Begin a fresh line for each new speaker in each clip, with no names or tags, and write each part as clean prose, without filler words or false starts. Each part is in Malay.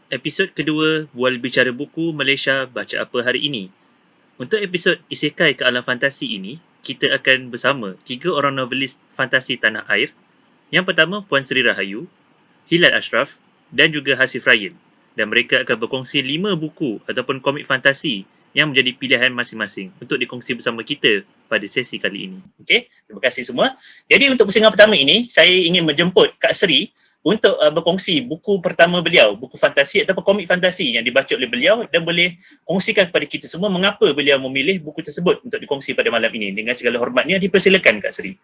Episod kedua Bual Bicara Buku Malaysia Baca Apa Hari Ini. Untuk episod Isekai ke Alam Fantasi ini, kita akan bersama 3 orang novelis fantasi tanah air. Yang pertama Puan Sri Rahayu, Hilal Ashraf dan juga Hasif Ryan. Dan mereka akan berkongsi 5 buku ataupun komik fantasi yang menjadi pilihan masing-masing untuk dikongsi bersama kita pada sesi kali ini. Okey, terima kasih semua. Jadi untuk pusingan pertama ini, saya ingin menjemput Kak Sri untuk berkongsi buku pertama beliau, buku fantasi ataupun komik fantasi yang dibaca oleh beliau, dan boleh kongsikan kepada kita semua mengapa beliau memilih buku tersebut untuk dikongsi pada malam ini. Dengan segala hormatnya, dipersilakan Kak Sri.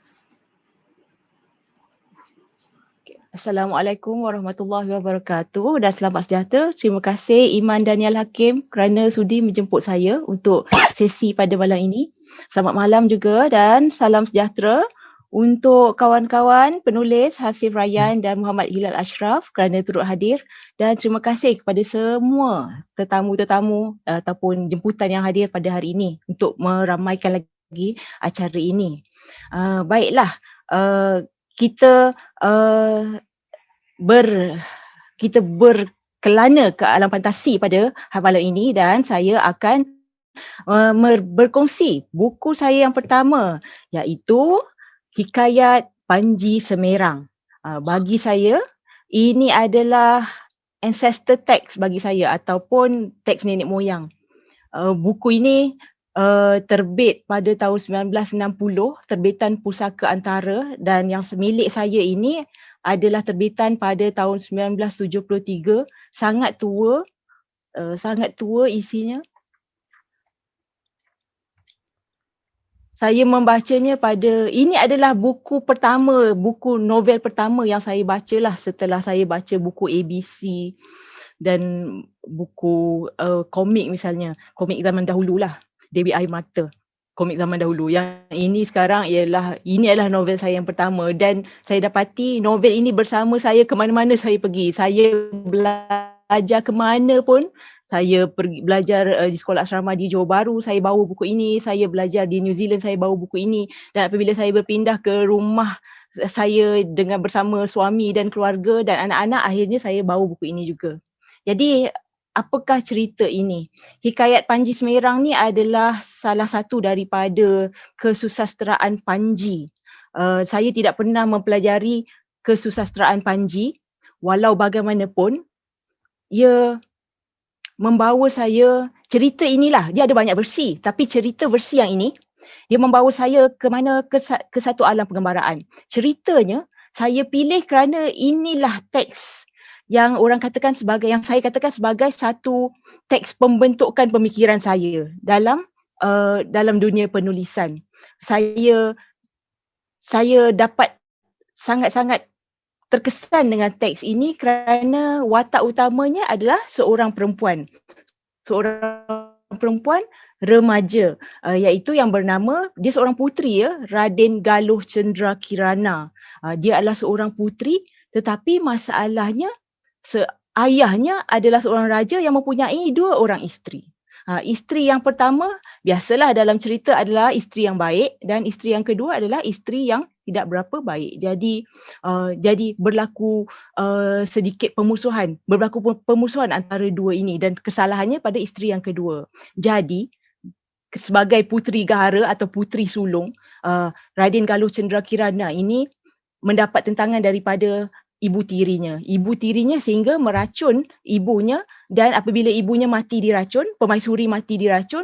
Assalamualaikum warahmatullahi wabarakatuh dan selamat sejahtera. Terima kasih Iman Daniel Hakim kerana sudi menjemput saya untuk sesi pada malam ini. Selamat malam juga dan salam sejahtera untuk kawan-kawan penulis Hasif Ryan dan Muhammad Hilal Ashraf kerana turut hadir, dan terima kasih kepada semua tetamu-tetamu ataupun jemputan yang hadir pada hari ini untuk meramaikan lagi acara ini. Baiklah, kita berkelana ke alam fantasi pada malam ini, dan saya akan berkongsi buku saya yang pertama, iaitu Hikayat Panji Semerang. Bagi saya ini adalah ancestor text bagi saya ataupun teks nenek moyang. Buku ini terbit pada tahun 1960, terbitan Pusaka Antara, dan yang milik saya ini adalah terbitan pada tahun 1973. Sangat tua isinya. Saya membacanya ini adalah buku novel pertama yang saya bacalah setelah saya baca buku ABC dan buku komik, misalnya komik zaman dahulu lah, Dewi Air Mata, komik zaman dahulu. Yang ini sekarang ini adalah novel saya yang pertama, dan saya dapati novel ini bersama saya ke mana-mana saya pergi. Saya belajar ke mana pun, saya pergi belajar di sekolah asrama di Johor Bahru, saya bawa buku ini. Saya belajar di New Zealand, saya bawa buku ini. Dan apabila saya berpindah ke rumah saya dengan bersama suami dan keluarga dan anak-anak, akhirnya saya bawa buku ini juga. Jadi apakah cerita ini? Hikayat Panji Semerang ni adalah salah satu daripada kesusasteraan Panji. Saya tidak pernah mempelajari kesusasteraan Panji, walau bagaimanapun ia membawa saya, cerita inilah, dia ada banyak versi, tapi cerita versi yang ini dia membawa saya ke satu alam penggambaraan. Ceritanya saya pilih kerana inilah teks yang saya katakan sebagai satu teks pembentukan pemikiran saya dalam dunia penulisan. Saya dapat sangat-sangat terkesan dengan teks ini kerana watak utamanya adalah seorang perempuan remaja, iaitu yang bernama, dia seorang puteri, Raden Galuh Cendera Kirana. Dia adalah seorang puteri, tetapi masalahnya ayahnya adalah seorang raja yang mempunyai 2 orang isteri. Isteri yang pertama biasalah dalam cerita adalah isteri yang baik, dan isteri yang kedua adalah isteri yang tidak berapa baik. Jadi berlaku sedikit pemusuhan antara dua ini, dan kesalahannya pada isteri yang kedua. Jadi sebagai puteri gahara atau puteri sulung, Raden Galuh Cendera Kirana ini mendapat tentangan daripada ibu tirinya sehingga meracun ibunya, dan apabila ibunya mati diracun, permaisuri mati diracun,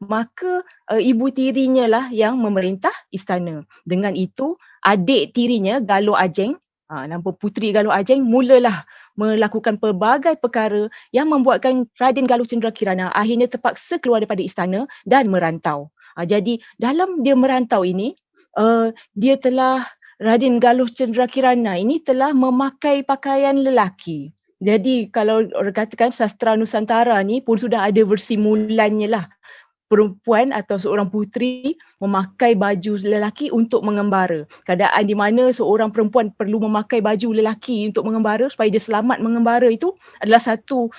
maka ibu tirinya lah yang memerintah istana. Dengan itu, adik tirinya Galuh Ajeng, nama puteri Galuh Ajeng, mulalah melakukan pelbagai perkara yang membuatkan Raden Galuh Cendera Kirana akhirnya terpaksa keluar daripada istana dan merantau. Jadi dalam dia merantau ini, Raden Galuh Cendera Kirana ini telah memakai pakaian lelaki. Jadi kalau orang katakan sastra Nusantara ni pun sudah ada versi mulanya lah. Perempuan atau seorang puteri memakai baju lelaki untuk mengembara. Keadaan di mana seorang perempuan perlu memakai baju lelaki untuk mengembara supaya dia selamat mengembara, itu adalah satu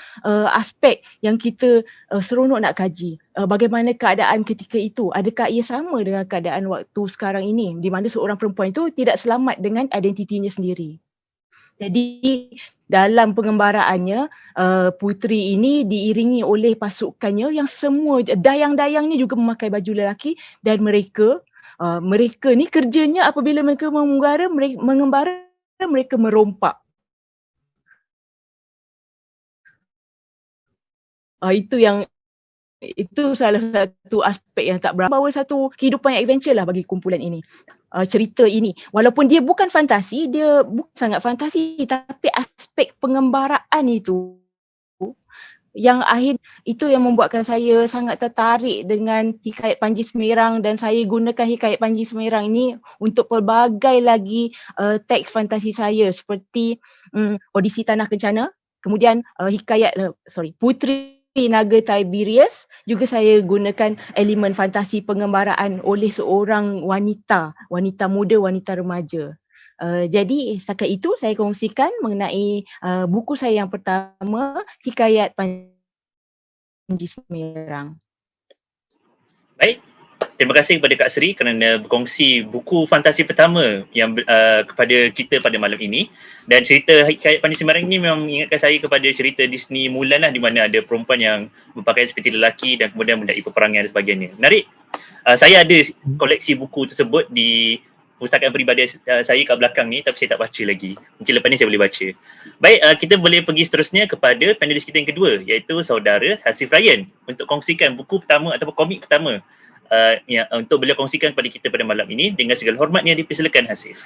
aspek yang kita seronok nak kaji. Bagaimana keadaan ketika itu? Adakah ia sama dengan keadaan waktu sekarang ini, di mana seorang perempuan itu tidak selamat dengan identitinya sendiri? Jadi dalam pengembaraannya, puteri ini diiringi oleh pasukannya yang semua dayang-dayangnya juga memakai baju lelaki dan mereka ni kerjanya apabila mereka mengembara mereka merompak. Itu salah satu aspek yang tak bawa satu kehidupan yang adventure lah bagi kumpulan ini. Cerita ini walaupun dia bukan fantasi, dia bukan sangat fantasi, tapi aspek pengembaraan itu itu yang membuatkan saya sangat tertarik dengan Hikayat Panji Semerang, dan saya gunakan Hikayat Panji Semerang ini untuk pelbagai lagi teks fantasi saya seperti Odisi Tanah Kencana, kemudian Puteri Naga Tiberius. Juga saya gunakan elemen fantasi pengembaraan oleh seorang wanita muda, wanita remaja. Jadi setakat itu saya kongsikan mengenai buku saya yang pertama, Hikayat Panji Semerang.
Baik, terima kasih kepada Kak Sri kerana berkongsi buku fantasi pertama yang kepada kita pada malam ini. Dan cerita Hikayat Panji Semerang ini memang mengingatkan saya kepada cerita Disney Mulan lah, di mana ada perempuan yang berpakaian seperti lelaki dan kemudian mendaki peperangan dan sebagainya. Menarik. Saya ada koleksi buku tersebut di pustakaan peribadi saya kat belakang ni, tapi saya tak baca lagi. Mungkin lepas ni saya boleh baca. Baik, kita boleh pergi seterusnya kepada panelis kita yang kedua, iaitu saudara Hasif Ryan, untuk kongsikan buku pertama ataupun komik pertama untuk beliau kongsikan kepada kita pada malam ini. Dengan segala hormatnya dipersilakan Hasif.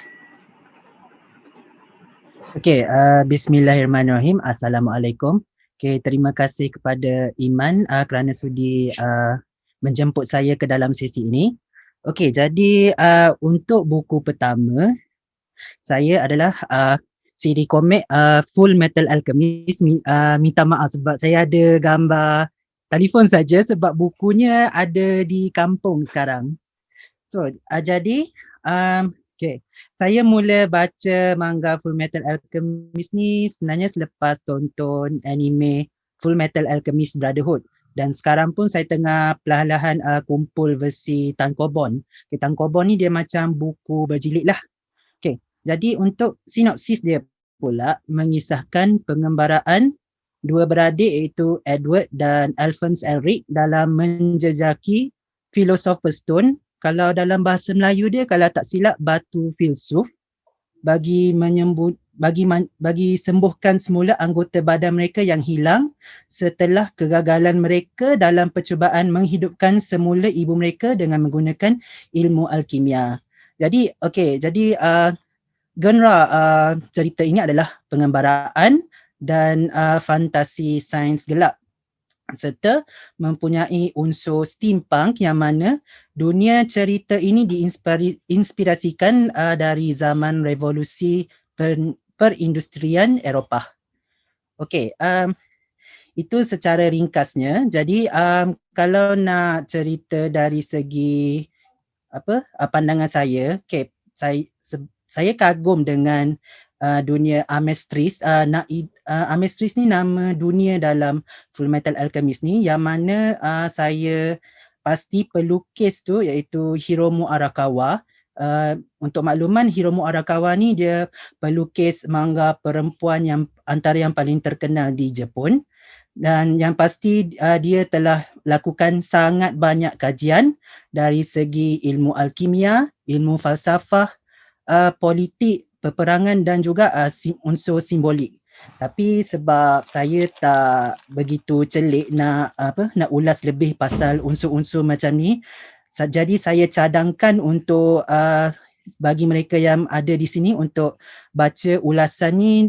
Okey, bismillahirrahmanirrahim. Assalamualaikum. Okey, terima kasih kepada Iman kerana sudi menjemput saya ke dalam sesi ini. Okey, jadi untuk buku pertama saya adalah siri komik Full Metal Alchemist. Minta maaf sebab saya ada gambar telefon saja sebab bukunya ada di kampung sekarang. So, jadi okay, saya mula baca manga Full Metal Alchemist ni sebenarnya selepas tonton anime Full Metal Alchemist Brotherhood. Dan sekarang pun saya tengah perlahan-lahan kumpul versi tankobon. Okay, tankobon ni dia macam buku berjilid lah. Okay, jadi untuk sinopsis dia pula mengisahkan pengembaraan dua beradik iaitu Edward dan Alphonse Elric dalam menjejaki Philosopher's Stone. Kalau dalam bahasa Melayu dia, kalau tak silap, batu filsuf, bagi sembuhkan semula anggota badan mereka yang hilang setelah kegagalan mereka dalam percubaan menghidupkan semula ibu mereka dengan menggunakan ilmu alkimia. Jadi genre cerita ini adalah pengembaraan dan fantasi sains gelap, serta mempunyai unsur steampunk yang mana dunia cerita ini diinspirasikan dari zaman revolusi perindustrian Eropah. Okey, itu secara ringkasnya. Jadi kalau nak cerita dari segi pandangan saya, okay, saya kagum dengan dunia Amestris. Amestris ni nama dunia dalam Full Metal Alchemist ni, yang mana saya pasti pelukis tu iaitu Hiromu Arakawa. Untuk makluman, Hiromu Arakawa ni dia pelukis manga perempuan yang antara yang paling terkenal di Jepun, dan yang pasti dia telah lakukan sangat banyak kajian dari segi ilmu alkimia, ilmu falsafah, politik, peperangan dan juga unsur simbolik. Tapi sebab saya tak begitu celik nak ulas lebih pasal unsur-unsur macam ni, jadi saya cadangkan untuk bagi mereka yang ada di sini untuk baca ulasan ni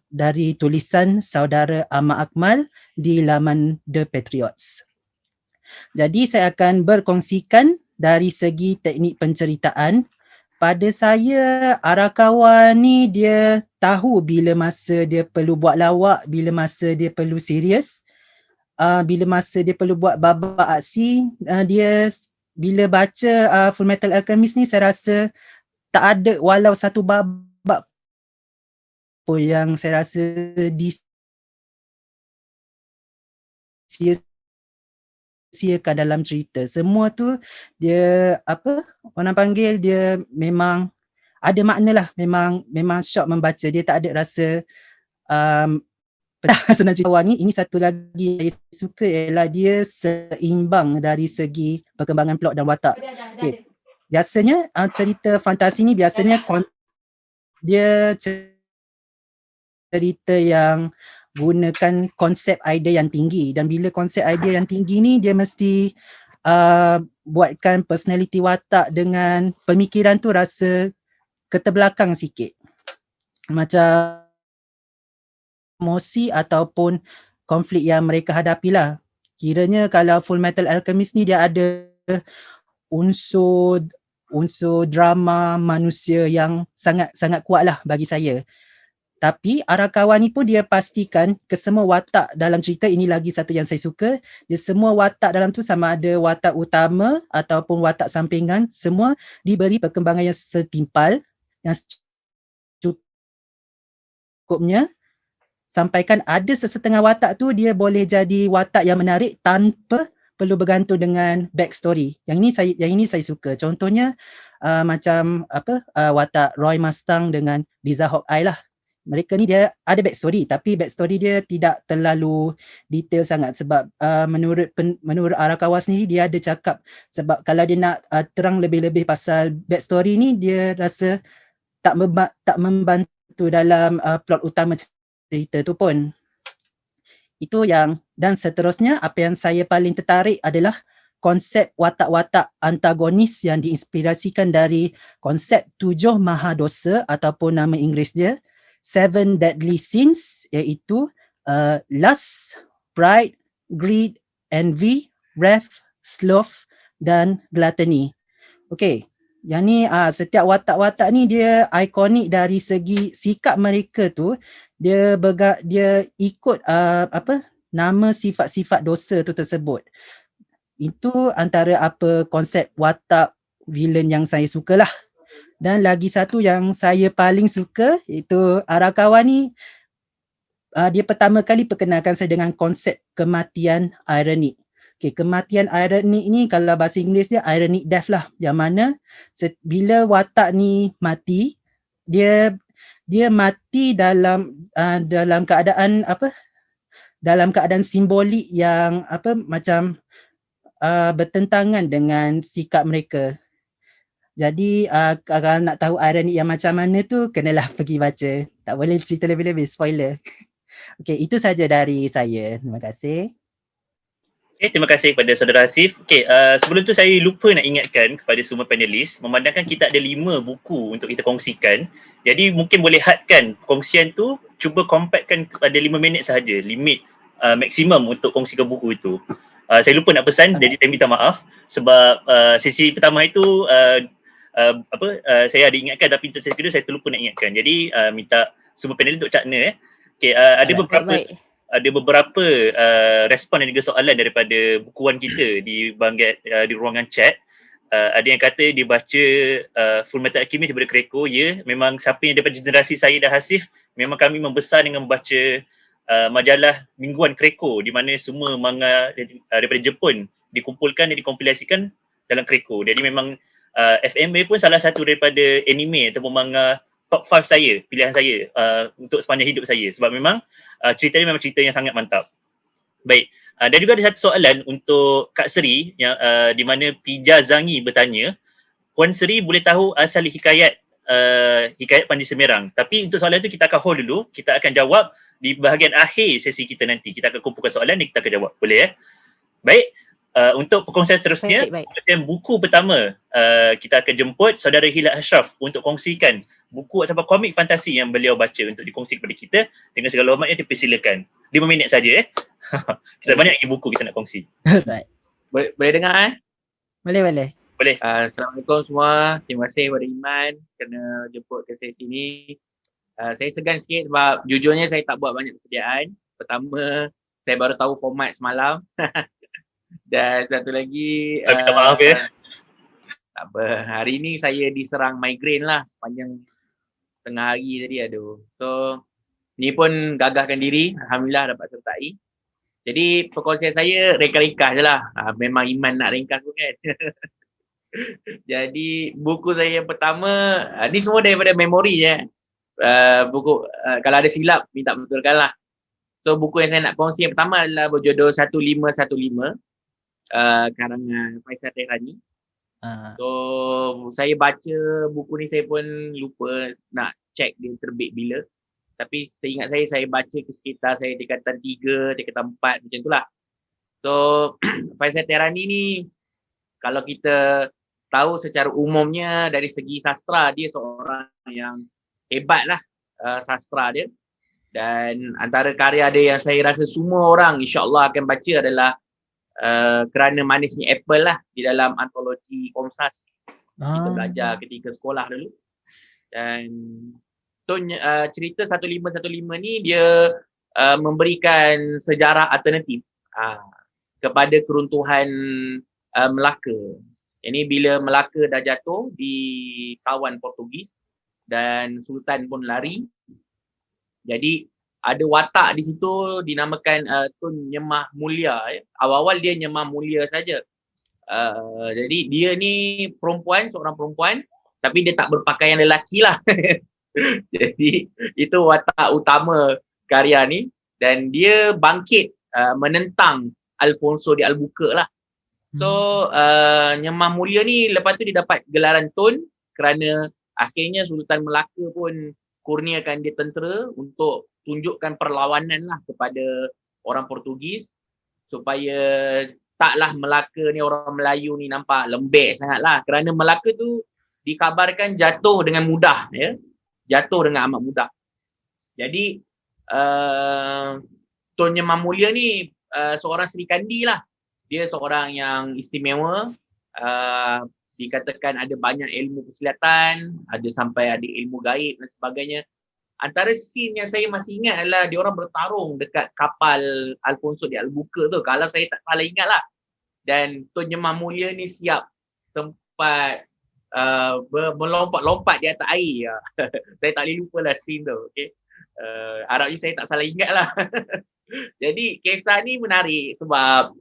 dari tulisan saudara Ahmad Akmal di laman The Patriots. Jadi saya akan berkongsikan dari segi teknik penceritaan. Pada saya, Arakawa ni dia tahu bila masa dia perlu buat lawak, bila masa dia perlu serius, bila masa dia perlu buat babak aksi. Dia bila baca Full Metal Alchemist ni, saya rasa tak ada walau satu babak pun yang saya rasa sia-siakan dalam cerita. Semua tu dia orang panggil dia memang ada makna lah, memang syok membaca, dia tak ada rasa senang cerita awal ni. Ini satu lagi yang saya suka ialah dia seimbang dari segi perkembangan plot dan watak. Okay. Biasanya cerita fantasi ni biasanya dia cerita yang gunakan konsep idea yang tinggi, dan bila konsep idea yang tinggi ni dia mesti buatkan personality watak dengan pemikiran tu rasa keterbelakang sikit, macam emosi ataupun konflik yang mereka hadapi lah. Kiranya kalau Full Metal Alchemist ni dia ada unsur drama manusia yang sangat kuat lah bagi saya. Tapi Arakawa ni pun dia pastikan kesemua watak dalam cerita ini, lagi satu yang saya suka, dia semua watak dalam tu sama ada watak utama ataupun watak sampingan, semua diberi perkembangan yang setimpal, yang cukupnya, sampaikan ada sesetengah watak tu dia boleh jadi watak yang menarik tanpa perlu bergantung dengan backstory. Yang ini saya suka. Contohnya macam watak Roy Mustang dengan Liza Hawkeye lah. Mereka ni dia ada backstory, tapi backstory dia tidak terlalu detail sangat sebab menurut Arakawa sendiri dia ada cakap sebab kalau dia nak terang lebih-lebih pasal backstory ni, dia rasa tak membantu dalam plot utama cerita tu pun. Itu dan seterusnya apa yang saya paling tertarik adalah konsep watak-watak antagonis yang diinspirasikan dari konsep 7 Mahadosa ataupun nama Inggeris dia 7 Deadly Sins, iaitu lust, pride, greed, envy, wrath, sloth dan gluttony. Okay. Yang ni setiap watak-watak ni dia ikonik dari segi sikap mereka tu, dia ikut nama sifat-sifat dosa tu tersebut. Itu antara konsep watak villain yang saya sukalah. Dan lagi satu yang saya paling suka iaitu Arakawa ni dia pertama kali perkenalkan saya dengan konsep kematian ironik. Okay, kematian ironik ni kalau bahasa Inggeris dia ironic death lah, yang mana bila watak ni mati, dia mati dalam keadaan dalam keadaan simbolik yang macam bertentangan dengan sikap mereka. Jadi kalau nak tahu ironik yang macam mana tu, kenalah pergi baca. Tak boleh cerita lebih-lebih, spoiler. Okay, itu saja dari saya. Terima kasih.
Okay, terima kasih kepada Saudara Hasif. Okay, sebelum tu saya lupa nak ingatkan kepada semua panelis, memandangkan kita ada 5 buku untuk kita kongsikan. Jadi mungkin boleh hadkan perkongsian tu, cuba compactkan kepada 5 minit sahaja, limit maksimum untuk kongsikan buku itu. Saya lupa nak pesan, jadi saya minta maaf sebab sesi pertama itu saya ada ingatkan, tapi untuk sesi kedua saya terlupa nak ingatkan. Jadi minta semua panelis untuk cakna. Okay, ada beberapa respon dan juga soalan daripada bukuan kita di ruangan chat. Ada yang kata dia baca Full Metal Alchemist daripada Kreko. Ya, memang siapa yang daripada generasi saya dan Hasif, memang kami membesar dengan membaca majalah mingguan Kreko, di mana semua manga daripada Jepun dikumpulkan dan dikompilasikan dalam Kreko. Jadi memang FMA pun salah satu daripada anime ataupun manga top 5 saya, pilihan saya untuk sepanjang hidup saya, sebab memang cerita ni memang cerita yang sangat mantap. Baik, dan juga ada satu soalan untuk Kak Seri yang di mana Pija Zangi bertanya, Puan Seri boleh tahu asal hikayat Panji Semerang? Tapi untuk soalan tu kita akan hold dulu, kita akan jawab di bahagian akhir sesi kita nanti. Kita akan kumpulkan soalan dan kita akan jawab. Boleh Baik, untuk perkongsian seterusnya, perkongsian buku pertama, kita akan jemput Saudara Hilal Ashraf untuk kongsikan buku atau komik fantasi yang beliau baca untuk dikongsi kepada kita. Dengan segala hormatnya dipersilakan. 5 minit saja kita banyak lagi buku kita nak kongsi.
Right. Boleh dengar
Boleh.
Assalamualaikum semua. Terima kasih kepada Iman kerana jemput ke sesi ni. Saya segan sikit sebab jujurnya saya tak buat banyak persediaan. Pertama, saya baru tahu format semalam. Dan satu lagi
minta maaf
tak apa. Hari ni saya diserang migraine lah sepanjang tengah hari tadi. So ni pun gagahkan diri, alhamdulillah dapat sertai. Jadi perkongsian saya ringkas je lah. Memang Iman nak ringkas pun kan. Jadi buku saya yang pertama, ni semua daripada memori je. Buku kalau ada silap minta betulkan lah. So buku yang saya nak kongsi yang pertama adalah berjudul 1515 karangan Faizal Tehrani. So saya baca buku ni, saya pun lupa nak check dia terbit bila. Tapi seingat saya baca ke sekitar saya tingkatan 3, tingkatan 4 macam tu lah. So Faizal Tehrani ni kalau kita tahu secara umumnya dari segi sastra, dia seorang yang hebat lah sastra dia. Dan antara karya dia yang saya rasa semua orang insyaAllah akan baca adalah Kerana Manisnya Apple lah, di dalam antologi Komsas. Kita belajar ketika sekolah dulu. Dan cerita 1515 ni dia memberikan sejarah alternatif kepada keruntuhan Melaka. Ini bila Melaka dah jatuh di tawan Portugis dan Sultan pun lari. Jadi ada watak di situ dinamakan Tun Nyemah Mulia. Awal-awal dia Nyemah Mulia saja. Jadi dia ni seorang perempuan, tapi dia tak berpakaian lelaki lah. Jadi itu watak utama karya ni, dan dia bangkit menentang Alfonso de Albuquerque lah. So Nyemah Mulia ni lepas tu dia dapat gelaran Tun kerana akhirnya Sultan Melaka pun kurniakan dia tentera untuk tunjukkan perlawanan lah kepada orang Portugis, supaya taklah Melaka ni, orang Melayu ni nampak lembek sangat lah, kerana Melaka tu dikabarkan jatuh dengan mudah, jatuh dengan amat mudah. Jadi Tun Nyemah Mulia ni seorang Sri Kandi lah. Dia seorang yang istimewa, dikatakan ada banyak ilmu persilatan, ada sampai ada ilmu gaib dan sebagainya. Antara scene yang saya masih ingat adalah dia orang bertarung dekat kapal Alfonso de Albuquerque tu, kalau saya tak salah ingat lah. Dan Tun Nyemah Mulia ni siap tempat melompat-lompat di atas air. Saya tak boleh lupa lah scene tu. Okay? Harapnya saya tak salah ingat lah. Jadi kisah ni menarik sebab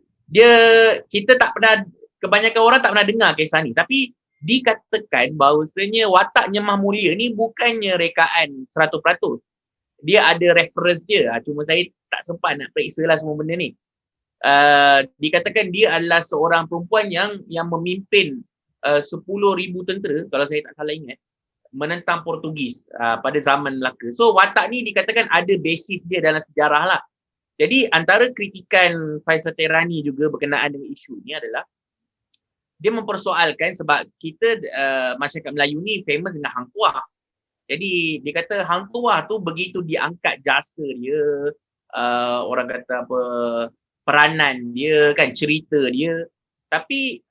kita tak pernah, kebanyakan orang tak pernah dengar kisah ni, tapi dikatakan bahawasanya watak Nyemah Mulia ni bukannya rekaan 100%. Dia ada reference dia, cuma saya tak sempat nak periksa lah semua benda ni. Dikatakan dia adalah seorang perempuan yang memimpin 10,000 tentera, kalau saya tak salah ingat, menentang Portugis pada zaman Melaka. So watak ni dikatakan ada basis dia dalam sejarah lah. Jadi antara kritikan Faizal Tehrani juga berkenaan dengan isu ni adalah dia mempersoalkan sebab kita masyarakat Melayu ni famous dengan Hang Tuah. Jadi dia kata Hang Tuah tu begitu diangkat jasa dia, orang kata apa, peranan dia kan, cerita dia, tapi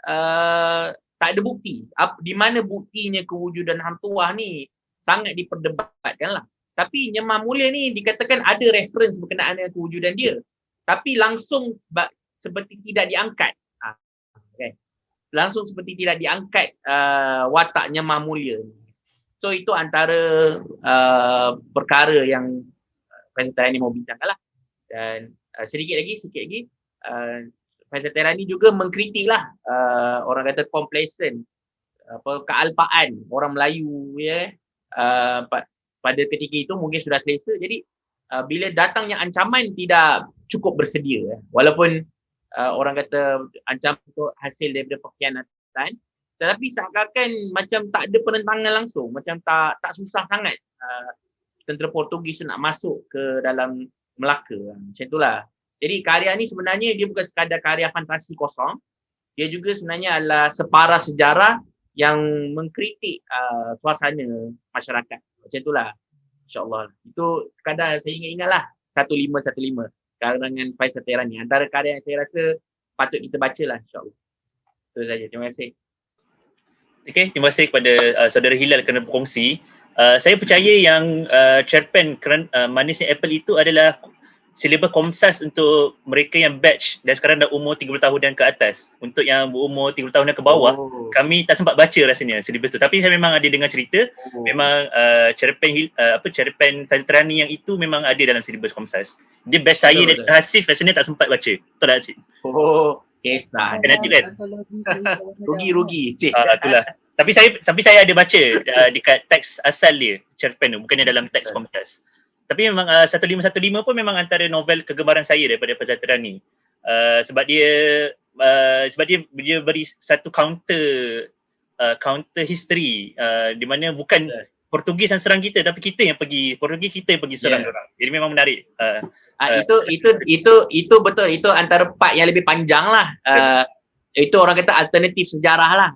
tak ada bukti. Di mana buktinya kewujudan Hang Tuah ni sangat diperdebatkan lah. Tapi Nyemah Mulia ni dikatakan ada reference berkenaan dengan kewujudan dia, tapi langsung seperti tidak diangkat. Okay. Langsung seperti tidak diangkat watak Nyemah Mulia. So itu antara perkara yang Faizal Tehrani mau bincangkan lah. Dan sedikit lagi Faizal Tehrani juga mengkritik lah orang kata complacent, kealpaan orang Melayu, pada ketika itu mungkin sudah selesa. Jadi bila datangnya ancaman tidak cukup bersedia, walaupun orang kata ancaman itu hasil daripada pengkhianatan, tetapi seakan-akan macam tak ada penentangan langsung, macam tak susah sangat tentera Portugis nak masuk ke dalam Melaka. Macam itulah. Jadi karya ni sebenarnya dia bukan sekadar karya fantasi kosong, dia juga sebenarnya adalah separah sejarah yang mengkritik suasana masyarakat. Macam itulah, insyaAllah. Itu sekadar saya ingat lah 1515 karangan Faizal Tehrani. Antara karya yang saya rasa patut kita baca lah, insyaAllah. Itu saja. Terima kasih.
Okay, terima kasih kepada saudara Hilal kerana berkongsi. Saya percaya yang cerpen Manisnya Apple itu adalah silibus Komsas untuk mereka yang batch dan sekarang dah umur 30 tahun dan ke atas. Untuk yang berumur 30 tahun dan ke bawah, kami tak sempat baca rasanya silibus tu. Tapi saya memang ada dengar cerita, memang cerpen Faizal Tehrani yang itu memang ada dalam silibus Komsas. Dia batch saya dan Hasif rasanya tak sempat baca. Betul tak Hasif?
Kisah.
Nanti kan?
Rugi-rugi. Cik.
Itulah. Tapi saya ada baca dekat teks asal dia, cerpen tu, bukannya dalam teks Komtas. Tapi memang 1515 pun memang antara novel kegemaran saya daripada Faizal Terani. Sebab dia beri satu counter history di mana bukan Portugis yang serang kita, tapi kita yang pergi Portugis, kita yang pergi serang orang. Jadi memang menarik.
Itu betul, itu antara part yang lebih panjang lah. Itu orang kata alternatif sejarah lah.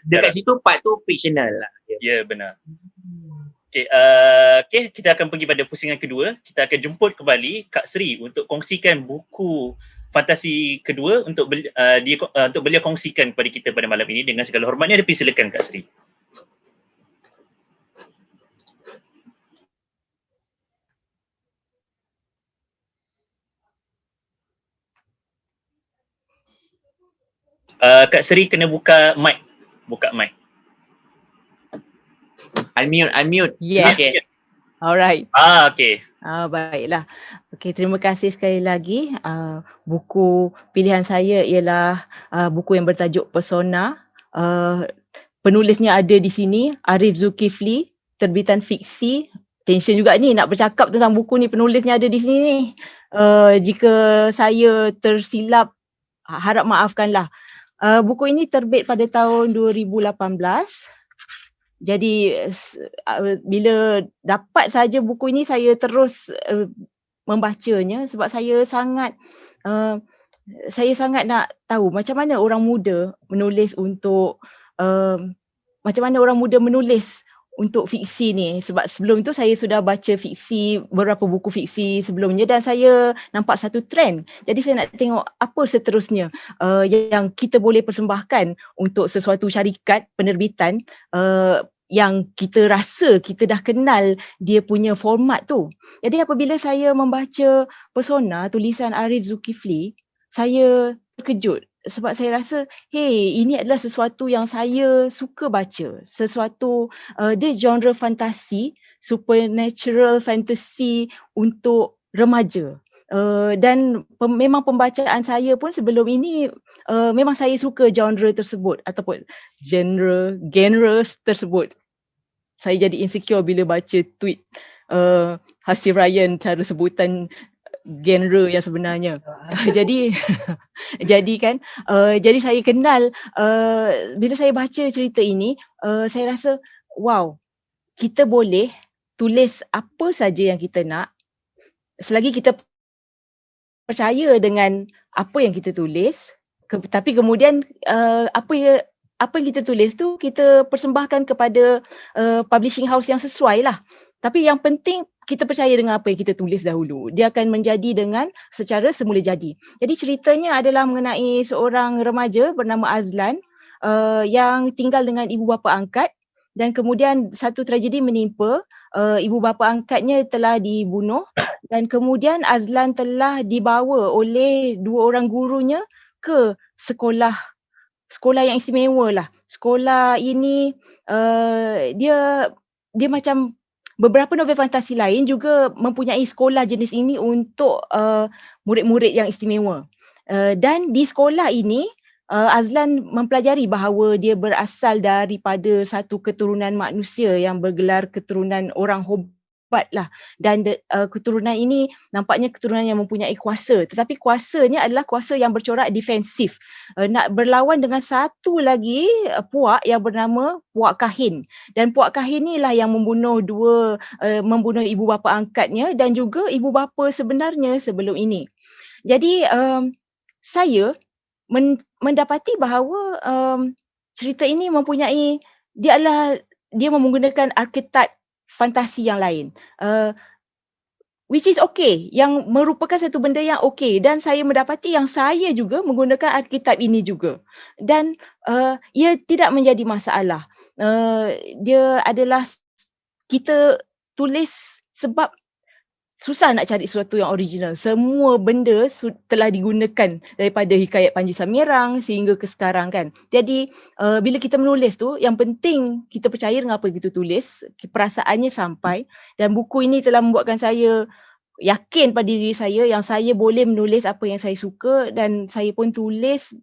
Dekat situ part tu fictional lah.
Ya, benar. Okay, kita akan pergi pada pusingan kedua. Kita akan jemput kembali Kak Sri untuk kongsikan buku fantasi kedua untuk beliau kongsikan kepada kita pada malam ini. Dengan segala hormatnya, dipersilakan Kak Sri. Kak Sri kena buka mic.
Unmute.
Yes.
Okay.
Alright.
Okay.
Baiklah. Okey, terima kasih sekali lagi. Buku pilihan saya ialah buku yang bertajuk Persona. Penulisnya ada di sini, Arif Zulkifli, terbitan fiksi. Tension juga ni nak bercakap tentang buku ni, penulisnya ada di sini ni. Jika saya tersilap, harap maafkanlah. Buku ini terbit pada tahun 2018. Jadi bila dapat saja buku ini, saya terus membacanya sebab saya sangat nak tahu macam mana orang muda menulis untuk untuk fiksi ni. Sebab sebelum tu saya sudah baca fiksi, beberapa buku fiksi sebelumnya, dan saya nampak satu trend. Jadi saya nak tengok apa seterusnya yang kita boleh persembahkan untuk sesuatu syarikat penerbitan yang kita rasa kita dah kenal dia punya format tu. Jadi apabila saya membaca Persona tulisan Arif Zulkifli, saya terkejut sebab saya rasa ini adalah sesuatu yang saya suka baca. Sesuatu dia genre fantasi, supernatural fantasy untuk remaja. Dan memang pembacaan saya pun sebelum ini memang saya suka genre tersebut ataupun genre tersebut. Saya jadi insecure bila baca tweet Hasif Ryan cara sebutan genre yang sebenarnya. Jadi saya kenal bila saya baca cerita ini, saya rasa wow, kita boleh tulis apa saja yang kita nak selagi kita percaya dengan apa yang kita tulis, tapi kemudian apa yang kita tulis tu kita persembahkan kepada publishing house yang sesuai lah. Tapi yang penting kita percaya dengan apa yang kita tulis dahulu. Dia akan menjadi dengan secara semula jadi. Jadi ceritanya adalah mengenai seorang remaja bernama Azlan yang tinggal dengan ibu bapa angkat, dan kemudian satu tragedi menimpa. Ibu bapa angkatnya telah dibunuh dan kemudian Azlan telah dibawa oleh dua orang gurunya ke sekolah yang istimewa lah. Sekolah ini dia macam beberapa novel fantasi lain juga mempunyai sekolah jenis ini untuk murid-murid yang istimewa. Dan di sekolah ini Azlan mempelajari bahawa dia berasal daripada satu keturunan manusia yang bergelar keturunan orang Hobat lah. Dan keturunan ini nampaknya keturunan yang mempunyai kuasa. Tetapi kuasanya adalah kuasa yang bercorak defensif. Nak berlawan dengan satu lagi puak yang bernama Puak Kahin. Dan Puak Kahin inilah yang membunuh ibu bapa angkatnya dan juga ibu bapa sebenarnya sebelum ini. Jadi saya mendapati bahawa cerita ini mempunyai, dia menggunakan arketip fantasi yang lain, which is okay, yang merupakan satu benda yang okay, dan saya mendapati yang saya juga menggunakan arketip ini juga, dan ia tidak menjadi masalah. Dia adalah kita tulis sebab susah nak cari sesuatu yang original. Semua benda telah digunakan daripada hikayat Panji Samirang sehingga ke sekarang kan. Jadi bila kita menulis tu, yang penting kita percaya dengan apa yang kita tulis, perasaannya sampai, dan buku ini telah membuatkan saya yakin pada diri saya yang saya boleh menulis apa yang saya suka, dan saya pun tulis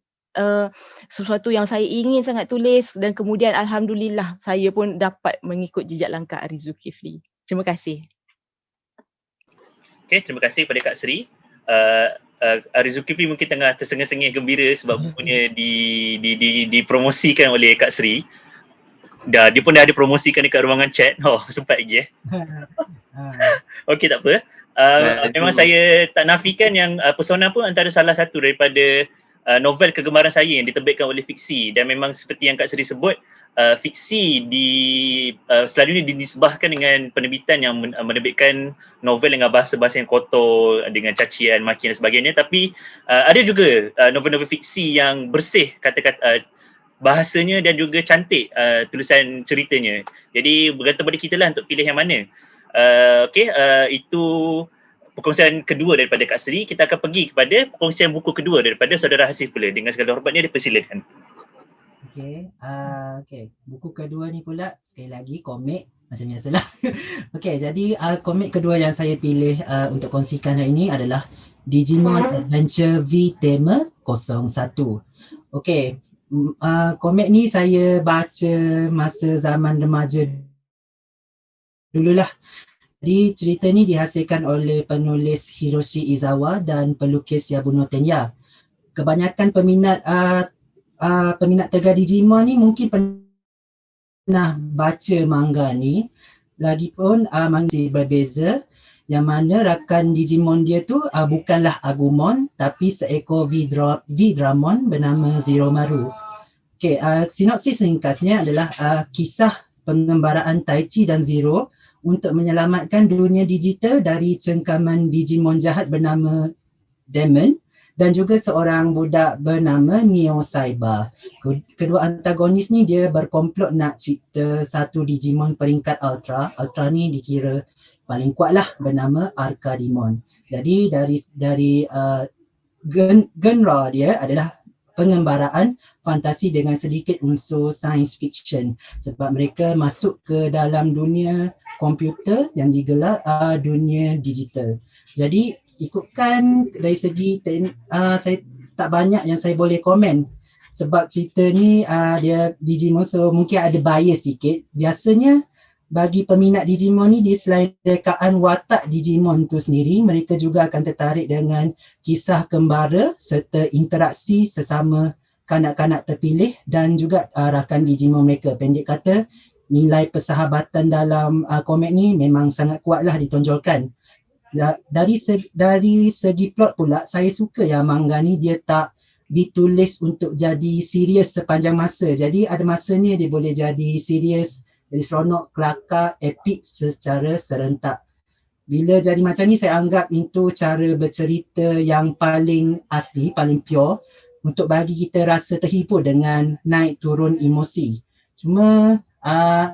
sesuatu yang saya ingin sangat tulis, dan kemudian alhamdulillah saya pun dapat mengikut jejak langkah Arif Zulkifli. Terima kasih.
Okay, terima kasih kepada Kak Sri. Arif Zulkifli mungkin tengah tersengih-sengih gembira sebab bukunya dipromosikan oleh Kak Sri. Dia pun dah ada promosikan dekat ruangan chat. Oh, sempat lagi Okey, tak apa. Memang saya tak nafikan yang Persona pun antara salah satu daripada novel kegemaran saya yang diterbitkan oleh Fiksi, dan memang seperti yang Kak Seri sebut, Fiksi selalunya dinisbahkan dengan penerbitan yang menerbitkan novel dengan bahasa-bahasa yang kotor, dengan cacian, maki dan sebagainya, tapi ada juga novel-novel fiksi yang bersih kata-kata bahasanya dan juga cantik tulisan ceritanya. Jadi bergantung pada kita lah untuk pilih yang mana. Itu perkongsian kedua daripada Kak Seri. Kita akan pergi kepada perkongsian buku kedua daripada saudara Hasif pula. Dengan segala hormatnya, dipersilakan.
Buku kedua ni pula sekali lagi komik macam biasalah. Jadi komik kedua yang saya pilih untuk kongsikan hari ini adalah Digimon Adventure V Tema 01. Komik ni saya baca masa zaman remaja dululah. Jadi cerita ni dihasilkan oleh penulis Hiroshi Izawa dan pelukis Yabuno Tenya. Kebanyakan peminat tegar Digimon ni mungkin pernah baca manga ni. Lagipun manga berbeza, yang mana rakan Digimon dia tu bukanlah Agumon tapi seekor V-Dramon bernama Zeromaru. Sinopsis ringkasnya adalah kisah pengembaraan Taichi dan Zero untuk menyelamatkan dunia digital dari cengkaman Digimon jahat bernama Demon dan juga seorang budak bernama Neo Saiba. Kedua antagonis ni dia berkomplot nak cipta satu Digimon peringkat Ultra. Ultra ni dikira paling kuat lah, bernama Arcadimon. Jadi dari genre dia adalah pengembaraan fantasi dengan sedikit unsur science fiction, sebab mereka masuk ke dalam dunia komputer yang digelar dunia digital. Jadi ikutkan dari segi saya tak banyak yang saya boleh komen, sebab cerita ni dia Digimon, so mungkin ada bias sikit. Biasanya bagi peminat Digimon ni, di selain rekaan watak Digimon tu sendiri, mereka juga akan tertarik dengan kisah kembara serta interaksi sesama kanak-kanak terpilih dan juga rakan Digimon mereka. Pendek kata, nilai persahabatan dalam komik ni memang sangat kuatlah ditonjolkan. Dari segi plot pula, saya suka yang manga ni dia tak ditulis untuk jadi serius sepanjang masa. Jadi ada masanya dia boleh jadi serius, jadi seronok, kelakar, epik secara serentak. Bila jadi macam ni, saya anggap itu cara bercerita yang paling asli, paling pure untuk bagi kita rasa terhibur dengan naik turun emosi. Cuma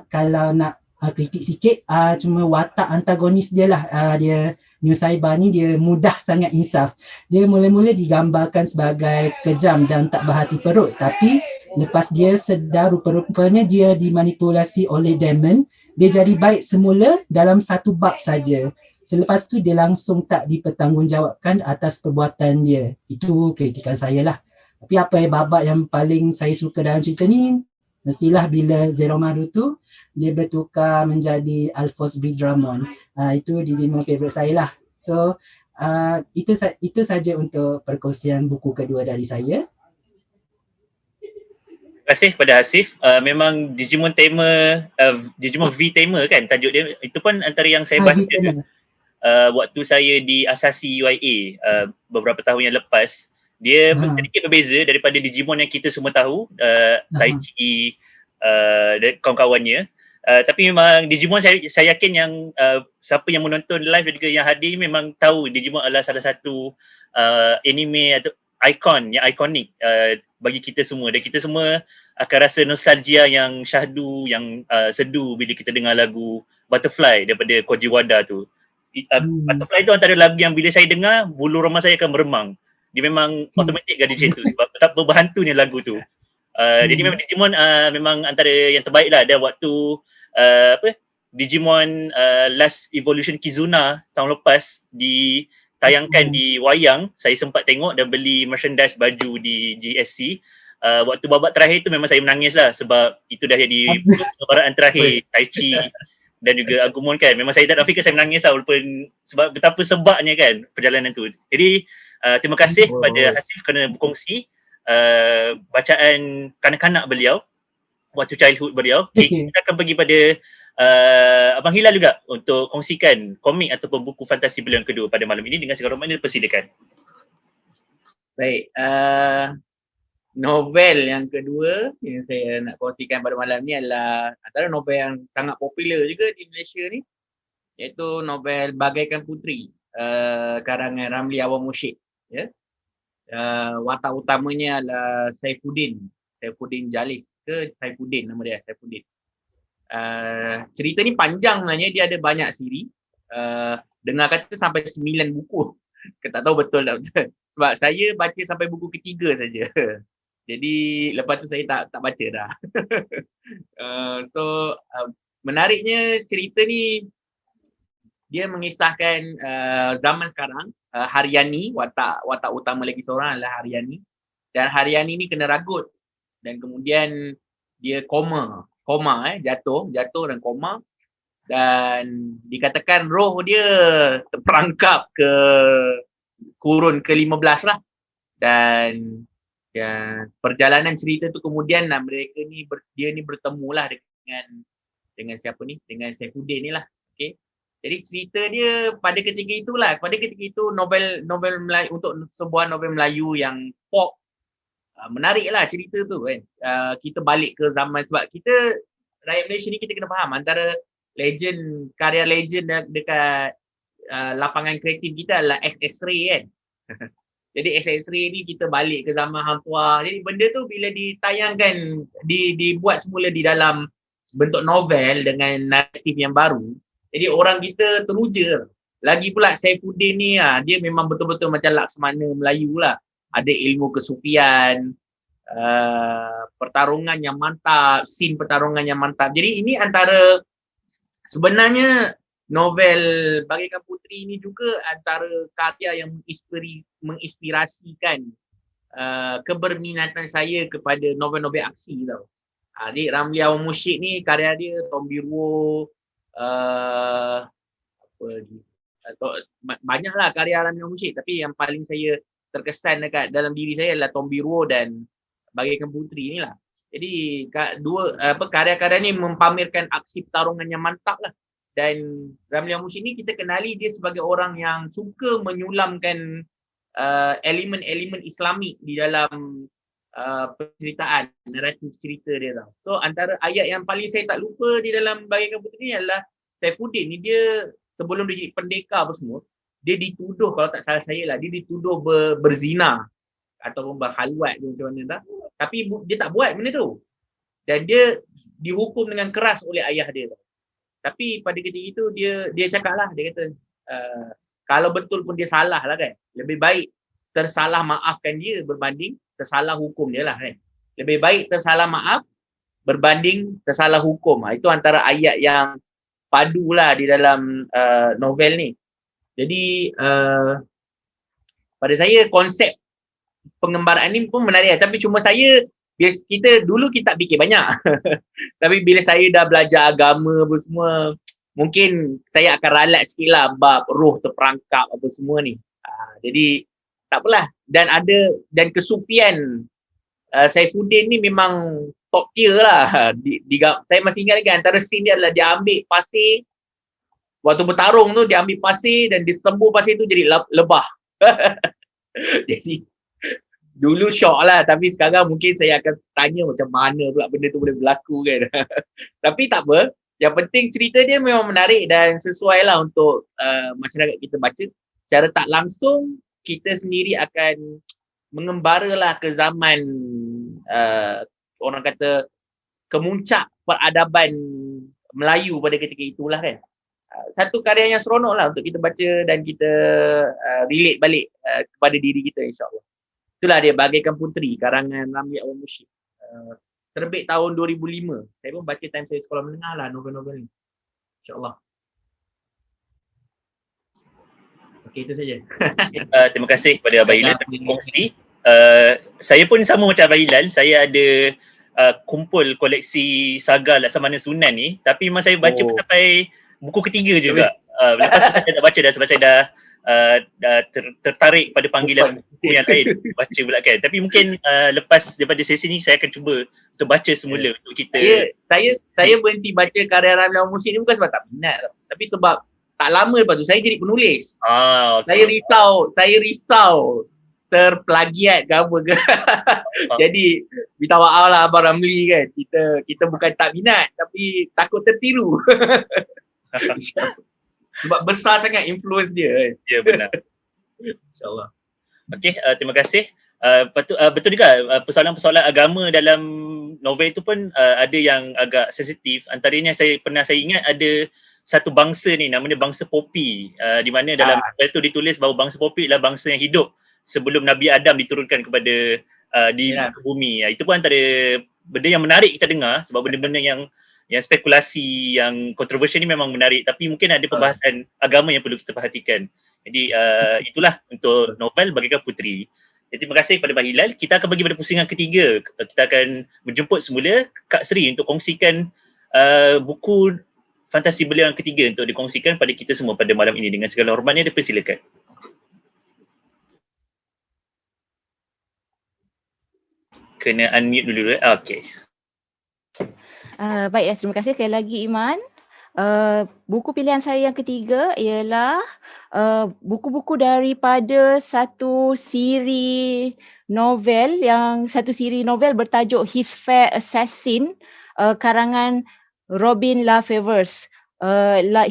kalau nak kritik sikit, cuma watak antagonis dia lah, dia Neo Saiba ni dia mudah sangat insaf. Dia mula-mula digambarkan sebagai kejam dan tak berhati perut, tapi lepas dia sedar rupa-rupanya dia dimanipulasi oleh Demon, dia jadi baik semula dalam satu bab saja. Selepas tu dia langsung tak dipertanggungjawabkan atas perbuatan dia. Itu kritikan saya lah. Tapi apa babak yang paling saya suka dalam cerita ni, mestilah bila Zeromaru tu dia bertukar menjadi Alphonse V-Dramon. Itu Digimon favourite saya lah. So itu saja untuk perkongsian buku kedua dari saya.
Terima kasih kepada Hasif. Memang Digimon tema, Digimon V tema kan tajuk dia. Itu pun antara yang saya baca waktu saya di Asasi UIA beberapa tahun yang lepas. Dia sedikit berbeza daripada Digimon yang kita semua tahu, Taichi dan kawan-kawannya. Tapi memang Digimon saya yakin yang siapa yang menonton live dan juga yang hadir memang tahu Digimon adalah salah satu anime atau ikon yang ikonik bagi kita semua, dan kita semua akan rasa nostalgia yang syahdu, yang sedu bila kita dengar lagu Butterfly daripada Koji Wada tu. Butterfly tu antara lagu yang bila saya dengar bulu roma saya akan meremang. Dia memang automatik kan DJ tu, sebab betapa berhantunya lagu tu. Jadi memang Digimon memang antara yang terbaik lah. Dan waktu Digimon Last Evolution Kizuna tahun lepas ditayangkan di wayang. Saya sempat tengok dan beli merchandise baju di GSC. Waktu babak terakhir tu memang saya menangis lah sebab itu dah jadi perbaraan terakhir Taichi dan juga Agumon kan. Memang saya tak nak fikir saya menangis lah walaupun sebab betapa sebabnya kan perjalanan tu. Jadi terima kasih kepada Hasif kerana berkongsi bacaan kanak-kanak beliau waktu childhood beliau. Okay, kita akan pergi pada Abang Hilal juga untuk kongsikan komik ataupun buku fantasi beliau yang kedua pada malam ini. Dengan segala hormat persilakan.
Baik, novel yang kedua yang saya nak kongsikan pada malam ni adalah antara novel yang sangat popular juga di Malaysia ni, iaitu novel Bagaikan Puteri, karangan Ramli Awang Mursyid. Ya. Watak utamanya adalah Saifuddin Jalis ke Saifuddin, nama dia Saifuddin. Cerita ni panjang sebenarnya, dia ada banyak siri. Dengar kata sampai 9 buku. Tak tahu betul tak betul. Sebab saya baca sampai buku ketiga saja. Jadi lepas tu saya tak baca dah. Menariknya cerita ni dia mengisahkan zaman sekarang. Haryani, watak utama lagi seorang adalah Haryani. Dan Haryani ni kena ragut. Dan kemudian dia jatuh dan koma, dan dikatakan roh dia terperangkap ke kurun ke-15 lah. Dan perjalanan cerita tu kemudian mereka ni dia ni bertemu lah dengan siapa ni, dengan Saifuddin ni lah. Okay. Jadi cerita dia pada ketika itu novel Melayu, untuk sebuah novel Melayu yang pop. Menariklah cerita tu kan. Kita balik ke zaman, sebab kita rakyat Malaysia ni kita kena faham antara karya legend dekat lapangan kreatif kita adalah XX-Ray kan. Jadi XX-Ray ni kita balik ke zaman Hang Tuah. Jadi benda tu bila ditayangkan, dibuat semula di dalam bentuk novel dengan naratif yang baru, jadi orang kita teruja. Lagi pula Saifuddin ni dia memang betul-betul macam Laksmana Melayu lah. Ada ilmu kesufian, pertarungan yang mantap, scene pertarungan yang mantap. Jadi ini antara, sebenarnya novel Bagaikan Puteri ini juga antara karya yang menginspirasikan keberminatan saya kepada novel-novel aksi tau. Jadi Ramli Awang Mursyid ni karya dia Tombirwo, banyaklah karya Ramli Awang Mursyid, tapi yang paling saya terkesan dekat dalam diri saya adalah Tombirwo dan Bagaikan Puteri ni lah. Jadi karya-karya ni mempamerkan aksi pertarungan yang mantap lah. Dan Ramli Awang Mursyid ni kita kenali dia sebagai orang yang suka menyulamkan elemen-elemen Islamik di dalam penceritaan, naratif cerita dia tau. So antara ayat yang paling saya tak lupa di dalam Bagaikan Puteri ni adalah Saifuddin ni, dia sebelum dia jadi pendekar apa semua, dia dituduh, kalau tak salah saya lah, dia dituduh berzina ataupun berhalwat macam mana tak. Tapi dia tak buat benda tu. Dan dia dihukum dengan keras oleh ayah dia. Tapi pada ketika itu dia cakap lah, dia kata kalau betul pun dia salah lah kan. Lebih baik tersalah maafkan dia berbanding tersalah hukum dia lah kan. Lebih baik tersalah maaf berbanding tersalah hukum. Itu antara ayat yang padu lah di dalam novel ni. Jadi pada saya konsep pengembaraan ni pun menarik, tapi cuma saya, kita tak fikir banyak. Tapi bila saya dah belajar agama apa semua, mungkin saya akan ralat sikit lah bab roh terperangkap apa semua ni. Jadi tak apalah. Dan kesufian Saifuddin ni memang top tier lah. Saya masih ingat lagi antara scene dia adalah dia ambil pasir, waktu bertarung tu dia ambil pasir dan disembur pasir tu jadi lebah. Jadi dulu syok lah, tapi sekarang mungkin saya akan tanya macam mana pula benda tu boleh berlaku kan. Tapi tak apa, yang penting cerita dia memang menarik dan sesuai lah untuk masyarakat kita baca. Secara tak langsung kita sendiri akan mengembaralah ke zaman orang kata kemuncak peradaban Melayu pada ketika itulah kan. Satu karya yang seronok lah untuk kita baca dan kita relate balik kepada diri kita, insyaAllah. Itulah dia Bagaikan Puteri, karangan Ramli Awang Mursyid. Terbit tahun 2005. Saya pun baca time saya sekolah menengah lah novel-novel ni. InsyaAllah. Okey, itu saja.
Terima kasih kepada Abang Hilal telah berkongsi. Saya pun sama macam Abang Hilal, saya ada kumpul koleksi saga Laksamana Sunan ni, tapi memang saya baca sampai buku ketiga juga. Lepas tu saya tak baca dah sebab saya dah tertarik pada panggilan buku yang lain baca pula kan. Tapi mungkin lepas daripada sesi ni saya akan cuba untuk baca semula untuk kita.
Saya berhenti baca karya Ramli Muhsin ni bukan sebab tak minat tau, tapi sebab tak lama lepas tu saya jadi penulis.
Okay.
Saya risau terplagiat ke apa ke. Jadi minta maaf lah Abang Ramli kan. Kita bukan tak minat tapi takut tertiru. Sebab besar sangat influence dia kan.
Ya, benar.
InsyaAllah.
Okey, terima kasih. Betul juga persoalan-persoalan agama dalam novel itu pun ada yang agak sensitif. Antaranya saya ingat ada satu bangsa ni namanya bangsa Popi, di mana dalam novel tu ditulis bahawa bangsa Popi adalah bangsa yang hidup sebelum Nabi Adam diturunkan kepada di bumi. Itu pun antara benda yang menarik kita dengar sebab benda-benda yang spekulasi, yang kontroversi ni memang menarik, tapi mungkin ada perbahasan agama yang perlu kita perhatikan. Jadi itulah untuk novel Bagaikan Puteri. Jadi terima kasih kepada Abang Hilal. Kita akan bagi pada pusingan ketiga. Kita akan menjemput semula Kak Sri untuk kongsikan buku fantasi beliau yang ketiga untuk dikongsikan pada kita semua pada malam ini. Dengan segala hormatnya, dipersilakan. Kena unmute dulu. Okay.
Baiklah, terima kasih sekali lagi Iman. Buku pilihan saya yang ketiga ialah buku-buku daripada satu siri novel bertajuk His Fair Assassin, karangan Robin LaFevers.